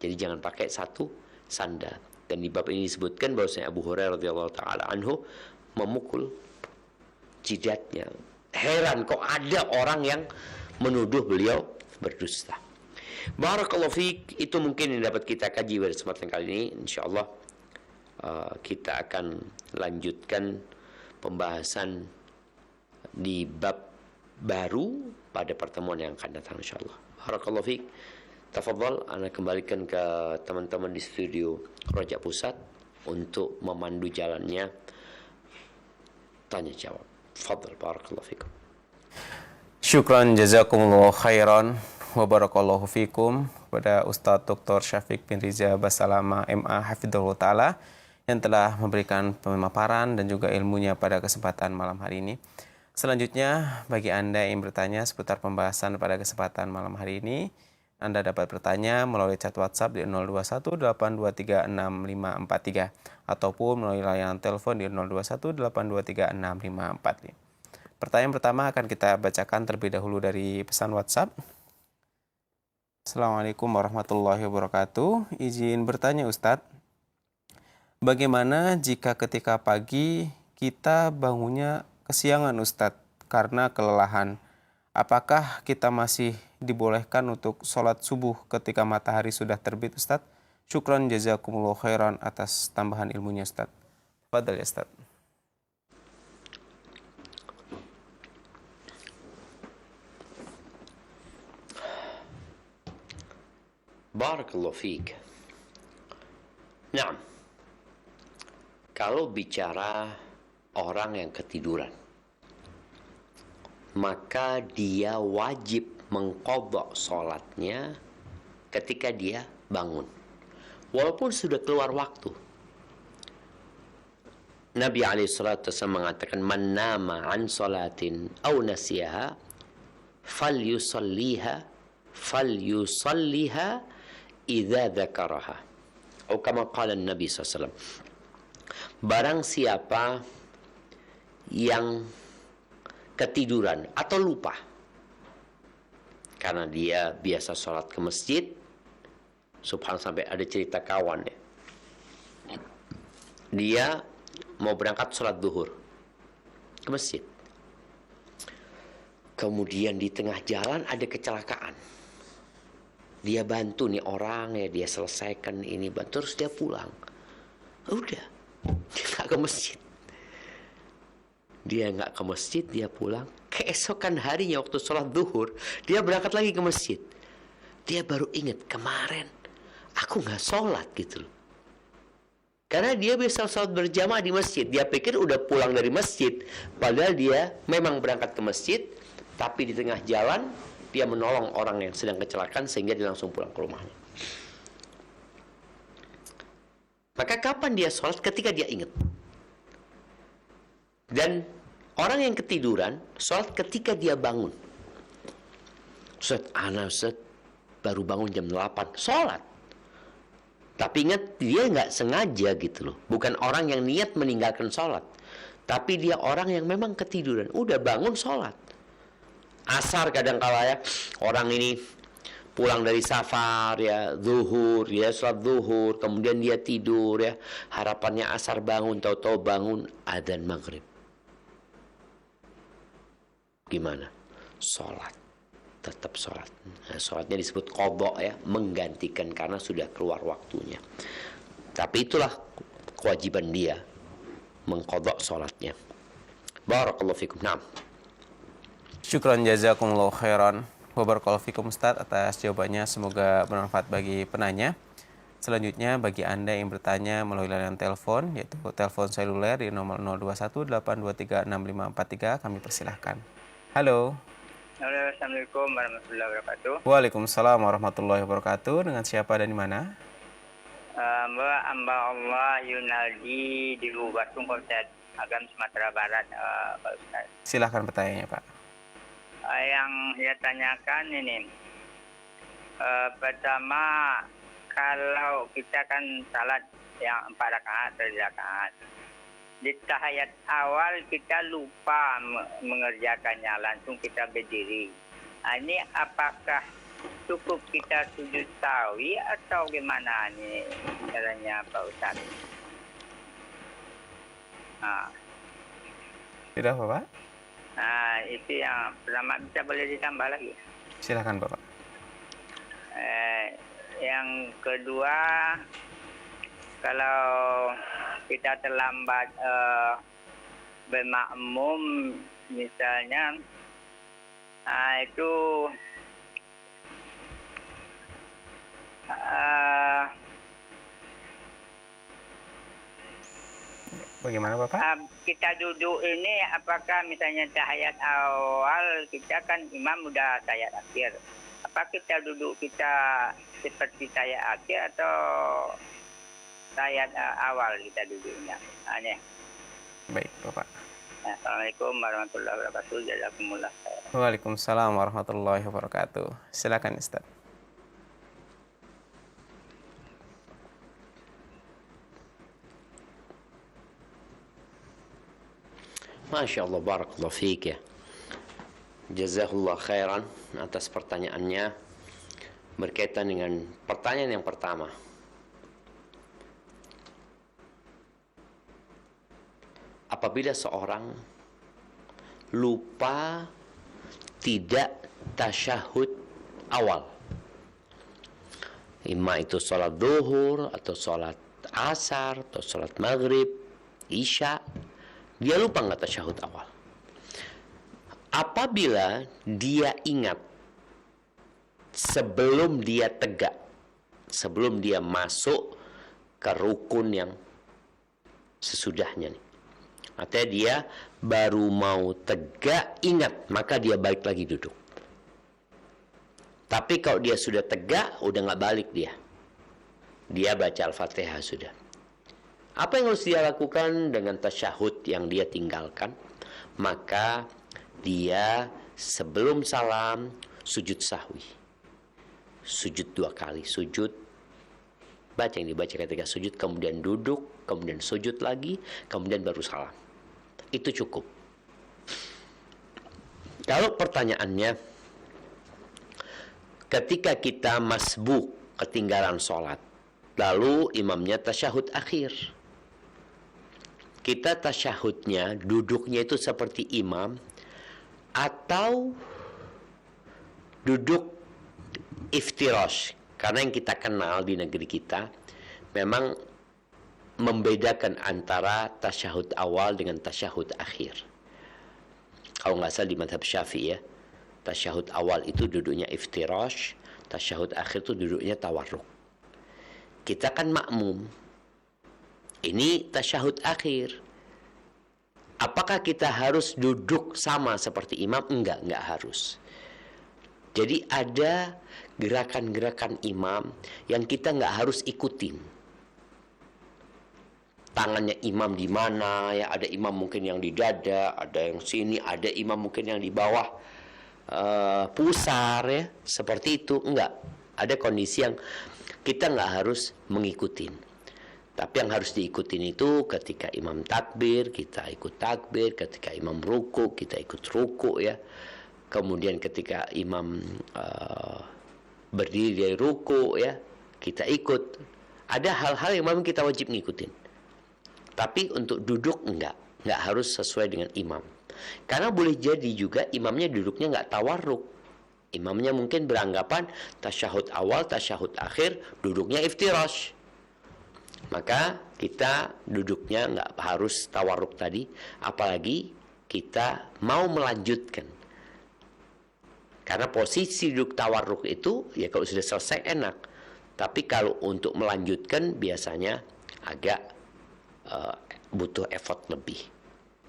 Jadi jangan pakai satu sandal. Dan di bab ini disebutkan bahwasanya Abu Hurairah radhiyallahu taala anhu memukul jidatnya. Heran kok ada orang yang menuduh beliau berdusta. Barakallahu fiik, itu mungkin yang dapat kita kaji pada kesempatan kali ini. Insyaallah kita akan lanjutkan pembahasan di bab baru pada pertemuan yang akan datang insyaallah. Barakallahu fiik. Tafadhal, ana kembalikan ke teman-teman di studio Rojak Pusat untuk memandu jalannya tanya jawab. Tafadhal, barakallahu fikum. Syukran jazakumullahu khairan wa barakallahu fikum kepada Ustadz Dr. Syafiq bin Riza Basalama MA Hafidhullah Ta'ala yang telah memberikan pemaparan dan juga ilmunya pada kesempatan malam hari ini. Selanjutnya, bagi Anda yang bertanya seputar pembahasan pada kesempatan malam hari ini, Anda dapat bertanya melalui chat WhatsApp di 0218236543 ataupun melalui layanan telepon di 0218236545. Pertanyaan pertama akan kita bacakan terlebih dahulu dari pesan WhatsApp. Assalamualaikum warahmatullahi wabarakatuh. Izin bertanya Ustadz, bagaimana jika ketika pagi kita bangunnya kesiangan Ustadz karena kelelahan? Apakah kita masih dibolehkan untuk sholat subuh ketika matahari sudah terbit Ustadz? Syukran jazakumullahu khairan atas tambahan ilmunya Ustadz. Fadal ya Ustadz. Barakallahu fiik. Nah, kalau bicara orang yang ketiduran, maka dia wajib mengqadha sholatnya ketika dia bangun, walaupun sudah keluar waktu. Nabi alaihissalatu wasallam mengatakan, man nama an sholatin aw nasiyaha falyusalliha idza dzakaraha. Atau kama qala Nabi SAW, barang siapa yang ketiduran atau lupa karena dia biasa sholat ke masjid, subhanallah, sampai ada cerita kawan ya, dia mau berangkat sholat zuhur ke masjid, kemudian di tengah jalan ada kecelakaan, Dia bantu nih orang ya, dia selesaikan ini, terus dia pulang. Udah, nggak ke masjid. Dia nggak ke masjid, dia pulang. Keesokan harinya waktu sholat zuhur, dia berangkat lagi ke masjid. Dia baru ingat, kemarin aku nggak sholat gitu loh. Karena dia biasa sholat berjamaah di masjid. Dia pikir udah pulang dari masjid. Padahal dia memang berangkat ke masjid, tapi di tengah jalan, dia menolong orang yang sedang kecelakaan sehingga dia langsung pulang ke rumahnya. Maka kapan dia sholat? Ketika dia ingat. Dan orang yang ketiduran, sholat ketika dia bangun. Ustaz, baru bangun jam 8, sholat. Tapi ingat, dia nggak sengaja gitu loh. Bukan orang yang niat meninggalkan sholat. Tapi dia orang yang memang ketiduran. Udah bangun sholat. Asar kadang-kala ya, orang ini pulang dari safar ya, zuhur, dia sholat zuhur, kemudian dia tidur ya. Harapannya asar bangun, tahu-tahu bangun adzan maghrib. Gimana? Sholat. Tetap sholat. Nah, sholatnya disebut qadha ya, menggantikan karena sudah keluar waktunya. Tapi itulah kewajiban dia, mengqadha sholatnya. Barakallahu fikum. Naam. Syukran jazakumullahu khairan wa barakallahu fikum Ustaz atas jawabannya, semoga bermanfaat bagi penanya. Selanjutnya bagi Anda yang bertanya melalui layanan telepon, yaitu telepon seluler di nomor 0218236543, kami persilahkan. Halo. Halo, Assalamualaikum warahmatullahi wabarakatuh. Waalaikumsalam warahmatullahi wabarakatuh. Dengan siapa dan di mana? Mbak Amba Allah Yunaldi di Lubatung, Kabupaten Agam, Sumatera Barat, Pak Ustaz. Silahkan pertanyaannya, Pak. Yang saya tanyakan ini, pertama, kalau kita kan salat yang 4 rakaat atau 3 rakaat, di tahiyat awal kita lupa mengerjakannya, langsung kita berdiri. Ini apakah cukup kita sujud sahwi atau gimana nih caranya Pak Ustaz? Tidak apa, Pak? Nah, itu yang pertama, bisa boleh ditambah lagi. Silahkan, Bapak. Yang kedua, kalau kita terlambat bermakmum misalnya, itu bagaimana Bapak? Kita duduk ini, apakah misalnya tahiyat awal kita kan imam udah tahiyat akhir, apa kita duduk kita seperti tahiyat akhir atau tahiyat awal kita duduknya? Aneh. Baik, Bapak. Assalamualaikum warahmatullahi wabarakatuh. Jazakumullah khair. Waalaikumsalam warahmatullahi wabarakatuh. Silakan, Ustaz. Masya Allah, barakallahu fiik ya. Jazakallah khairan atas pertanyaannya. Berkaitan dengan pertanyaan yang pertama. Apabila seorang lupa tidak tasyahud awal, imma itu sholat zuhur atau sholat asar atau sholat maghrib, isya, dia lupa nggak tasyahud awal. Apabila dia ingat sebelum dia tegak, sebelum dia masuk ke rukun yang sesudahnya nih, artinya dia baru mau tegak ingat, maka dia balik lagi duduk. Tapi kalau dia sudah tegak, udah nggak balik dia baca Al-Fatihah sudah. Apa yang harus dia lakukan dengan tasyahud yang dia tinggalkan? Maka dia sebelum salam sujud sahwi, sujud 2 kali, sujud baca yang dibaca ketika sujud, kemudian duduk, kemudian sujud lagi, kemudian baru salam. Itu cukup. Kalau pertanyaannya, ketika kita masbuk, ketinggalan sholat, lalu imamnya tasyahud akhir, kita tasyahudnya, duduknya itu seperti imam, atau duduk iftirash. Karena yang kita kenal di negeri kita memang membedakan antara tasyahud awal dengan tasyahud akhir. Kalau nggak salah di mazhab Syafi'i ya, tasyahud awal itu duduknya iftirash, tasyahud akhir itu duduknya tawarruk. Kita kan makmum. Ini tasyahud akhir. Apakah kita harus duduk sama seperti imam? Enggak harus. Jadi ada gerakan-gerakan imam yang kita nggak harus ikutin. Tangannya imam di mana ya? Ada imam mungkin yang di dada, ada yang sini, ada imam mungkin yang di bawah pusar ya, seperti itu. Enggak. Ada kondisi yang kita nggak harus mengikutin. Tapi yang harus diikutin itu ketika imam takbir, kita ikut takbir. Ketika imam ruku, kita ikut ruku ya. Kemudian ketika imam berdiri dari ruku ya, kita ikut. Ada hal-hal yang memang kita wajib ngikutin. Tapi untuk duduk enggak harus sesuai dengan imam. Karena boleh jadi juga imamnya duduknya enggak tawarruk. Imamnya mungkin beranggapan tasyahud awal, tasyahud akhir, duduknya iftirash. Maka kita duduknya enggak harus tawarruk tadi, apalagi kita mau melanjutkan. Karena posisi duduk tawarruk itu ya kalau sudah selesai enak. Tapi kalau untuk melanjutkan biasanya agak butuh effort lebih.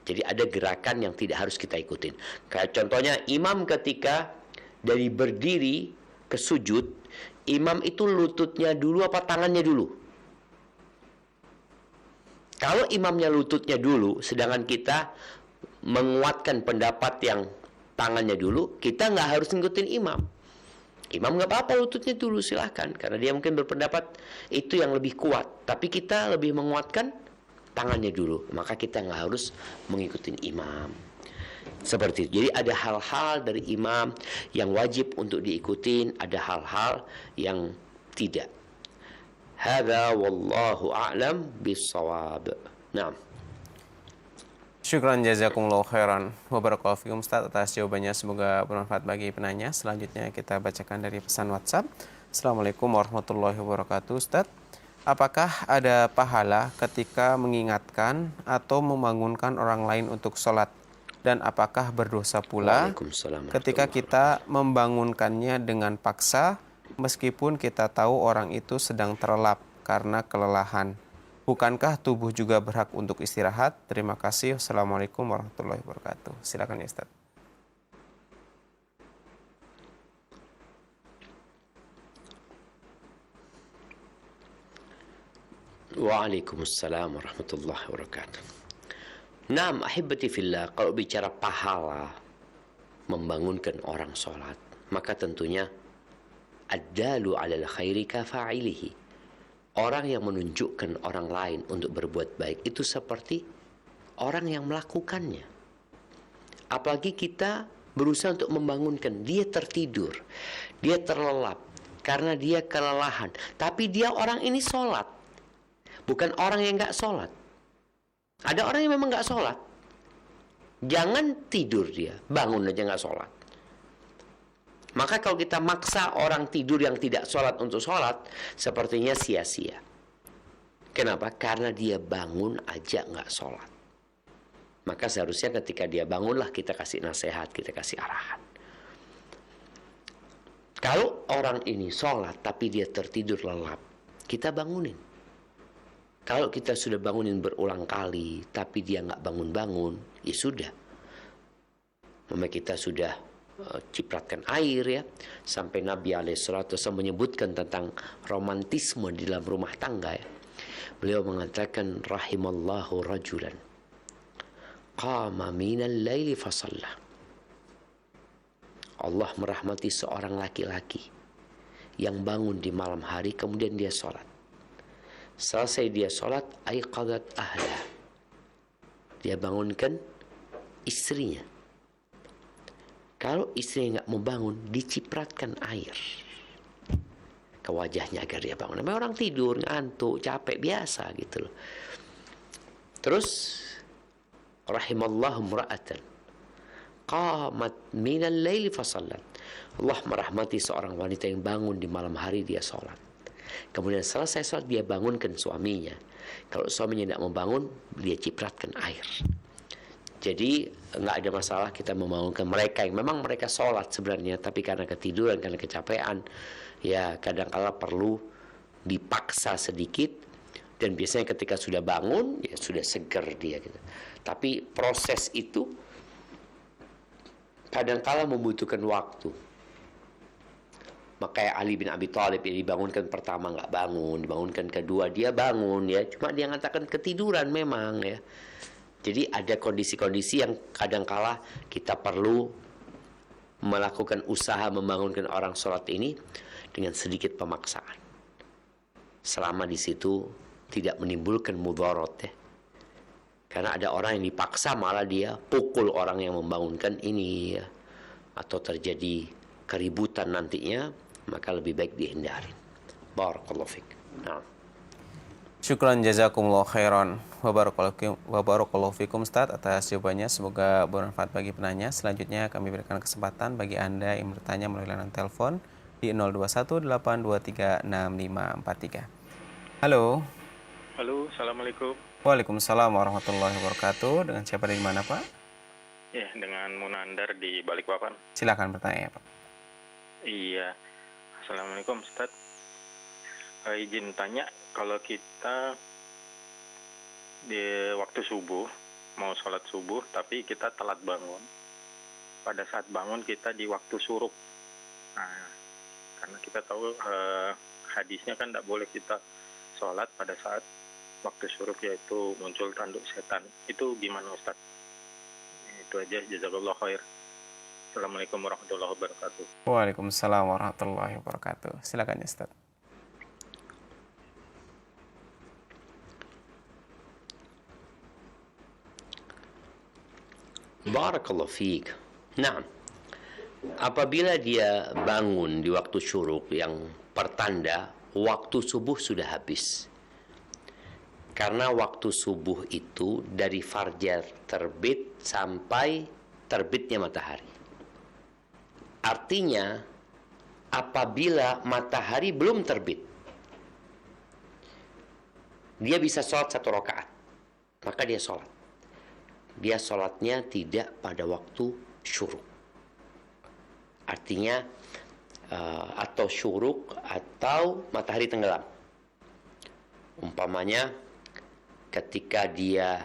Jadi ada gerakan yang tidak harus kita ikutin. Kayak contohnya imam ketika dari berdiri ke sujud, imam itu lututnya dulu apa tangannya dulu? Kalau imamnya lututnya dulu, sedangkan kita menguatkan pendapat yang tangannya dulu, kita nggak harus ngikutin imam. Imam nggak apa-apa lututnya dulu, silahkan. Karena dia mungkin berpendapat itu yang lebih kuat. Tapi kita lebih menguatkan tangannya dulu, maka kita nggak harus mengikuti imam. Seperti itu. Jadi ada hal-hal dari imam yang wajib untuk diikutin, ada hal-hal yang tidak. Hadza wallahu a'lam bissawab. Naam. Syukran jazakumullahu khairan wa barakallahu fikum Ustaz atas jawabannya, semoga bermanfaat bagi penanya. Selanjutnya kita bacakan dari pesan WhatsApp. Assalamualaikum warahmatullahi wabarakatuh Ustaz. Apakah ada pahala ketika mengingatkan atau membangunkan orang lain untuk sholat? Dan apakah berdosa pula ketika kita membangunkannya dengan paksa meskipun kita tahu orang itu sedang terlelap karena kelelahan? Bukankah tubuh juga berhak untuk istirahat? Terima kasih. Wassalamualaikum warahmatullahi wabarakatuh. Silakan ya Ustaz. Waalaikumsalam warahmatullahi wabarakatuh. Naam, ahibati fillah, kalau bicara pahala membangunkan orang sholat, maka tentunya ad-dalu alal khairi kafa'ilihi. Orang yang menunjukkan orang lain untuk berbuat baik itu seperti orang yang melakukannya. Apalagi kita berusaha untuk membangunkan, dia tertidur, dia terlelap karena dia kelelahan, tapi dia orang ini sholat. Bukan orang yang nggak sholat. Ada orang yang memang nggak sholat. Jangan tidur dia, bangun aja nggak sholat. Maka kalau kita maksa orang tidur yang tidak sholat untuk sholat, sepertinya sia-sia. Kenapa? Karena dia bangun aja nggak sholat. Maka seharusnya ketika dia bangunlah kita kasih nasihat, kita kasih arahan. Kalau orang ini sholat tapi dia tertidur lelap, kita bangunin. Kalau kita sudah bangunin berulang kali, tapi dia nggak bangun-bangun, ya sudah. Maka kita sudah cipratkan air ya. Sampai Nabi SAW menyebutkan tentang romantisme di dalam rumah tangga ya. Beliau mengatakan, rahimallahu rajulan qama minal laili fasalla. Allah merahmati seorang laki-laki yang bangun di malam hari kemudian dia sholat. Selesai dia sholat, aiqadat ahla. Dia bangunkan istrinya. Kalau istrinya nggak mau bangun, dicipratkan air ke wajahnya agar dia bangun. Namanya orang tidur, ngantuk, capek, biasa gitu loh. Terus, rahimallahu mra'atan qamat minal laili fasallat. Allah merahmati seorang wanita yang bangun di malam hari dia sholat. Kemudian selesai sholat dia bangunkan suaminya. Kalau suaminya tidak mau bangun, dia cipratkan air. Jadi nggak ada masalah kita membangunkan mereka yang memang mereka sholat sebenarnya, tapi karena ketiduran, karena kecapean, ya kadang-kala perlu dipaksa sedikit. Dan biasanya ketika sudah bangun, ya sudah seger dia gitu. Tapi proses itu kadang-kala membutuhkan waktu. Makanya Ali bin Abi Thalib yang dibangunkan pertama nggak bangun, dibangunkan kedua dia bangun ya, cuma dia mengatakan ketiduran memang ya. Jadi ada kondisi-kondisi yang kadang-kala kita perlu melakukan usaha membangunkan orang sholat ini dengan sedikit pemaksaan. Selama di situ tidak menimbulkan mudarat ya. Karena ada orang yang dipaksa malah dia pukul orang yang membangunkan ini ya. Atau terjadi keributan nantinya, maka lebih baik dihindari. Barakallahu fiik. Nah. Syukran jazakumullah khairan wa barakallahu fikum Ustaz atas jawabannya, semoga bermanfaat bagi penanya. Selanjutnya kami berikan kesempatan bagi Anda yang bertanya melalui layanan telepon di 0218236543. Halo. Halo, Assalamualaikum. Waalaikumsalam warahmatullahi wabarakatuh. Dengan siapa dari mana, Pak? Ya, dengan Munandar di Balikpapan. Silakan bertanya, Pak. Iya. Assalamualaikum, Ustaz. Izin tanya, kalau kita di waktu subuh, mau sholat subuh, tapi kita telat bangun. Pada saat bangun kita di waktu syuruk. Nah, karena kita tahu hadisnya kan tidak boleh kita sholat pada saat waktu syuruk, yaitu muncul tanduk setan. Itu gimana, Ustaz? Itu aja, jazakallahu khair. Assalamualaikum warahmatullahi wabarakatuh. Waalaikumsalam warahmatullahi wabarakatuh. Silakan ya, Ustaz. Barakallahu fiik. Nah, apabila dia bangun di waktu syuruk yang pertanda waktu subuh sudah habis. Karena waktu subuh itu dari fajar terbit sampai terbitnya matahari. Artinya, apabila matahari belum terbit, dia bisa sholat 1 rakaat. Maka dia sholat. Dia sholatnya tidak pada waktu syuruk. Artinya, atau syuruk atau matahari tenggelam. Umpamanya, ketika dia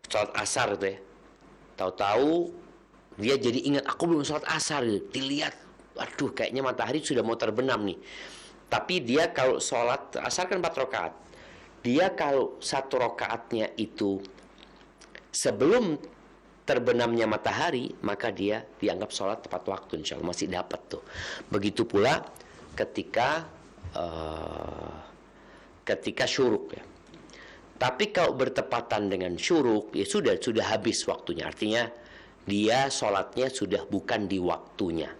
sholat asar itu ya, tahu-tahu dia jadi ingat, aku belum sholat asar gitu. Dilihat, aduh kayaknya matahari sudah mau terbenam nih. Tapi dia kalau sholat asar kan 4 rakaat. Dia kalau 1 rakaatnya itu sebelum terbenamnya matahari, maka dia dianggap sholat tepat waktu, insya Allah masih dapat tuh. Begitu pula ketika syuruk ya. Tapi kalau bertepatan dengan syuruk, ya sudah habis waktunya. Artinya dia sholatnya sudah bukan di waktunya.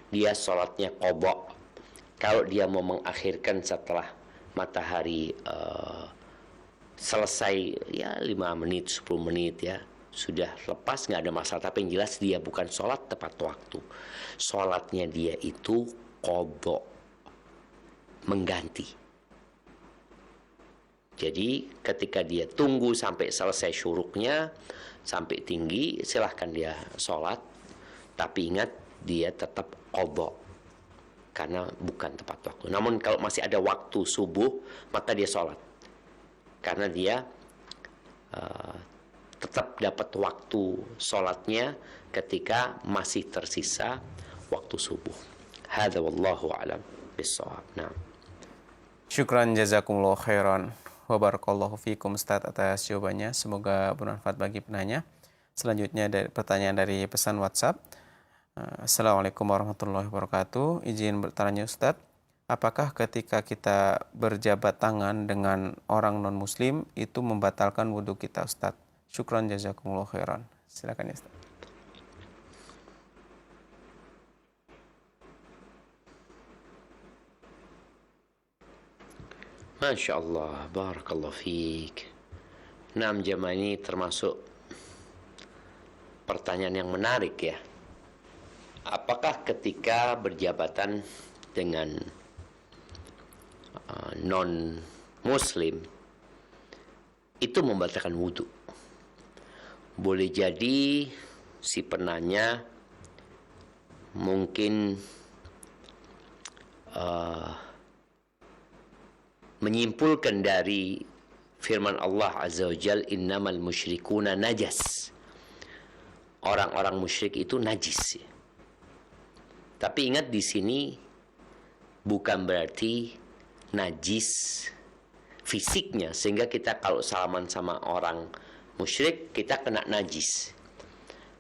Dia sholatnya qadha. Kalau dia mau mengakhirkan setelah matahari selesai ya 5 menit, 10 menit ya, sudah lepas, nggak ada masalah. Tapi yang jelas dia bukan sholat tepat waktu. Sholatnya dia itu qadha, mengganti. Jadi ketika dia tunggu sampai selesai syuruknya, sampai tinggi, silahkan dia sholat. Tapi ingat, dia tetap qadha, karena bukan tepat waktu. Namun kalau masih ada waktu subuh, maka dia sholat. Karena dia tetap dapat waktu sholatnya ketika masih tersisa waktu subuh. Hadza wallahu a'lam bissawab. Nah. Syukran jazakumullah khairan wa barakallahu fikum Ustaz atas jawabannya, semoga bermanfaat bagi penanya. Selanjutnya dari pertanyaan dari pesan WhatsApp. Assalamualaikum warahmatullahi wabarakatuh. Izin bertanya Ustaz, apakah ketika kita berjabat tangan dengan orang non-muslim itu membatalkan wudhu kita Ustaz? Syukran jazakumullah khairan. Silakan ya Ustaz. Masya Allah, barakallahu fiik. Jamaah ini termasuk pertanyaan yang menarik ya. apakah ketika berjabatan dengan non-muslim itu membatalkan wudhu? Boleh jadi si penanya mungkin menyimpulkan dari firman Allah Azza wa Jal, innamal musyrikuna najas. Orang-orang musyrik itu najis. Tapi ingat, di sini bukan berarti najis fisiknya, sehingga kita kalau salaman sama orang musyrik kita kena najis.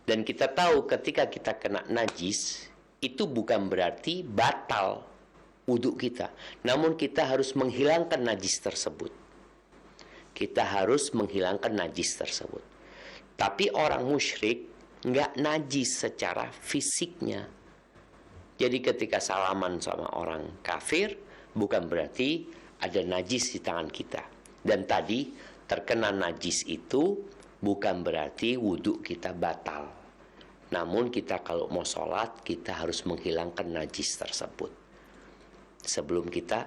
Dan kita tahu ketika kita kena najis itu bukan berarti batal wudhu kita, namun kita harus menghilangkan najis tersebut. Kita harus menghilangkan najis tersebut. Tapi orang musyrik nggak najis secara fisiknya. Jadi ketika salaman sama orang kafir bukan berarti ada najis di tangan kita. Dan tadi terkena najis itu bukan berarti wudhu kita batal. Namun kita kalau mau sholat kita harus menghilangkan najis tersebut sebelum kita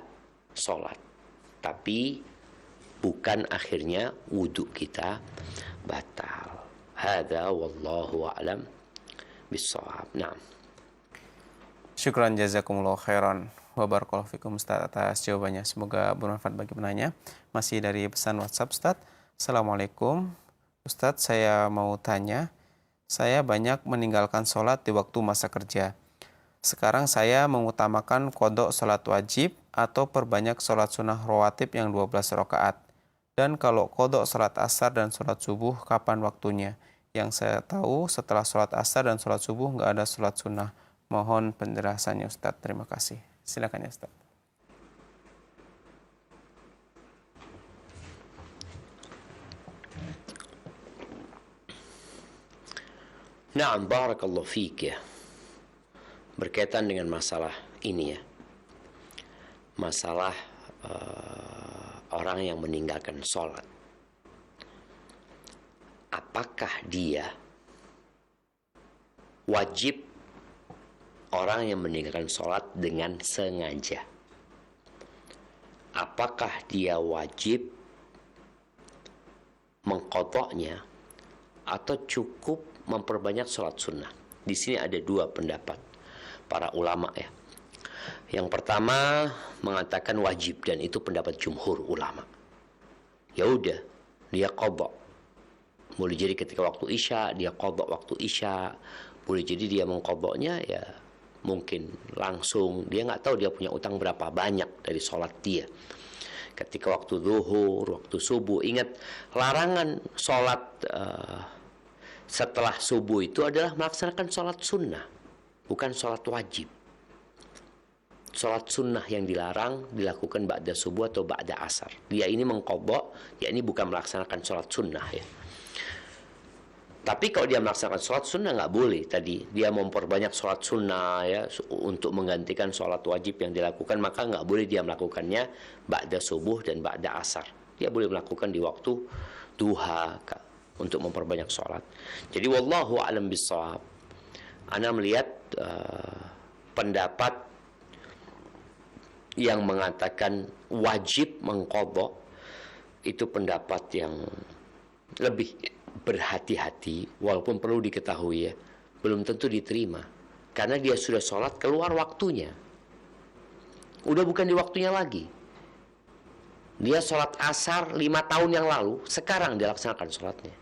sholat. Tapi bukan akhirnya wudhu kita batal. Hadza wallahu a'lam bissawab. Nah. Syukran jazakumullah khairan wa barakallahu fikum Ustaz atas jawabannya. Semoga bermanfaat bagi penanya. Masih dari pesan WhatsApp Ustaz. Assalamualaikum. Ustaz, saya mau tanya. Saya banyak meninggalkan sholat di waktu masa kerja. Sekarang saya mengutamakan qodok sholat wajib atau perbanyak sholat sunnah rawatib yang 12 rakaat. Dan kalau qodok sholat asar dan sholat subuh, kapan waktunya? Yang saya tahu setelah sholat asar dan sholat subuh nggak ada sholat sunnah. Mohon penjelasannya Ustaz. Terima kasih. Silakan ya Ustaz. Na'am, barakallahu fiik ya. Berkaitan dengan masalah ini ya. Masalah orang yang meninggalkan sholat. Apakah dia wajib orang yang meninggalkan sholat dengan sengaja? Apakah dia wajib mengqadha'nya atau cukup memperbanyak sholat sunnah? Di sini ada dua pendapat para ulama ya. Yang pertama mengatakan wajib, dan itu pendapat jumhur ulama. Ya udah, dia qadha. Boleh jadi ketika waktu isya dia qadha waktu isya. Boleh jadi dia mengqadha'nya ya mungkin langsung. Dia nggak tahu dia punya utang berapa banyak dari sholat dia. Ketika waktu zuhur, waktu subuh. Ingat, larangan sholat setelah subuh itu adalah melaksanakan sholat sunnah, bukan sholat wajib. Sholat sunnah yang dilarang dilakukan ba'da subuh atau ba'da asar. Dia ini mengqadha, ya ini bukan melaksanakan sholat sunnah ya. Tapi kalau dia melaksanakan sholat sunnah nggak boleh. Tadi dia memperbanyak sholat sunnah ya untuk menggantikan sholat wajib yang dilakukan, maka nggak boleh dia melakukannya ba'da subuh dan ba'da asar. Dia boleh melakukan di waktu duha untuk memperbanyak sholat. Jadi wallahu a'lam bissawab. Ana melihat pendapat yang mengatakan wajib mengqadha itu pendapat yang lebih berhati-hati, walaupun perlu diketahui ya, belum tentu diterima. Karena dia sudah sholat keluar waktunya. Udah bukan di waktunya lagi. Dia sholat asar 5 tahun yang lalu, sekarang dia laksanakan sholatnya.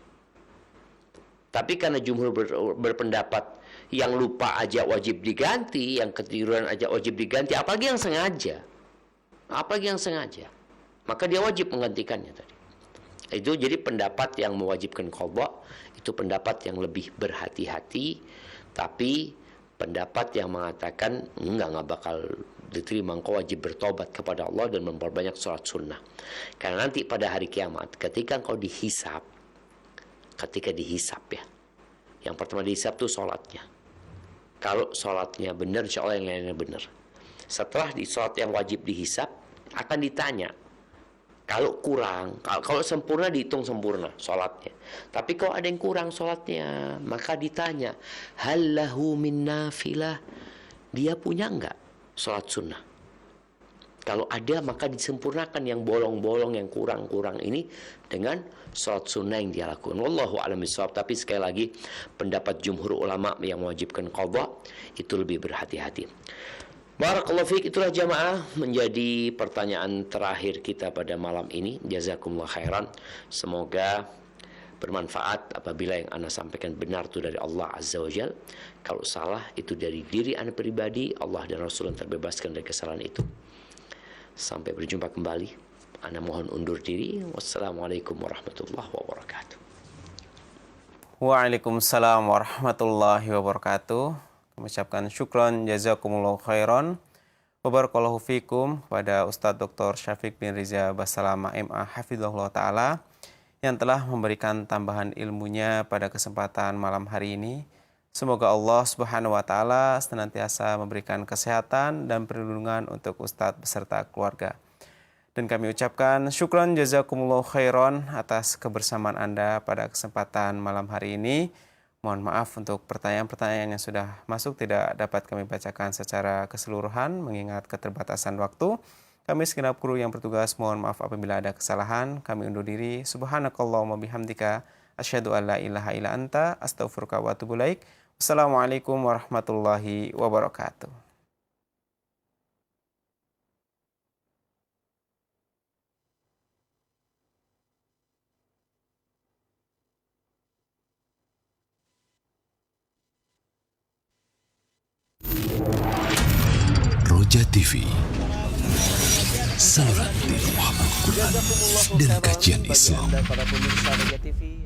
Tapi karena jumhur berpendapat yang lupa aja wajib diganti, yang ketiduran aja wajib diganti, apalagi yang sengaja. Apalagi yang sengaja. Maka dia wajib menggantikannya tadi. Itu jadi pendapat yang mewajibkan qadha, itu pendapat yang lebih berhati-hati, tapi pendapat yang mengatakan enggak bakal diterima, engkau wajib bertobat kepada Allah dan memperbanyak sholat sunnah. Karena nanti pada hari kiamat ketika engkau dihisab, ya, yang pertama dihisab itu sholatnya. Kalau sholatnya benar, insya Allah yang lainnya benar. Setelah di sholat yang wajib dihisab, akan ditanya, Kalau kurang, kalau sempurna dihitung sempurna sholatnya. Tapi kalau ada yang kurang sholatnya, maka ditanya, hal lahu min nafilah, dia punya enggak sholat sunnah? Kalau ada, maka disempurnakan yang bolong-bolong, yang kurang-kurang ini dengan sholat sunnah yang dia lakukan. Wallahu a'lam bishawab. Tapi sekali lagi, pendapat jumhur ulama yang mewajibkan qadha itu lebih berhati-hati. Barakallahu fiik, itulah jamaah menjadi pertanyaan terakhir kita pada malam ini. Jazakumullah khairan. Semoga bermanfaat. Apabila yang Anda sampaikan benar itu dari Allah Azza wa Jal, kalau salah itu dari diri Anda pribadi, Allah dan Rasul yang terbebaskan dari kesalahan itu. Sampai berjumpa kembali, Anda mohon undur diri. Wassalamualaikum warahmatullahi wabarakatuh. Waalaikumsalam warahmatullahi wabarakatuh. Mengucapkan syukron jazakumullahu khairan wa barakallahu fikum kepada Ustadz Dr. Syafiq bin Riza Basalamah MA hafizahullah ta'ala yang telah memberikan tambahan ilmunya pada kesempatan malam hari ini. Semoga Allah subhanahu wa ta'ala senantiasa memberikan kesehatan dan perlindungan untuk Ustadz beserta keluarga. Dan kami ucapkan syukron jazakumullahu khairan atas kebersamaan Anda pada kesempatan malam hari ini. Mohon maaf untuk pertanyaan-pertanyaan yang sudah masuk tidak dapat kami bacakan secara keseluruhan mengingat keterbatasan waktu. Kami segenap kru yang bertugas mohon maaf apabila ada kesalahan. Kami undur diri. Subhanakallahumma bihamdika asyhadu an la ilaha illa anta astaghfiruka wa atubu ilaik. Wassalamualaikum warahmatullahi wabarakatuh. Roja TV, saluran tilawahan Al-Quran dan kajian Islam. Para pemirsa Roja TV.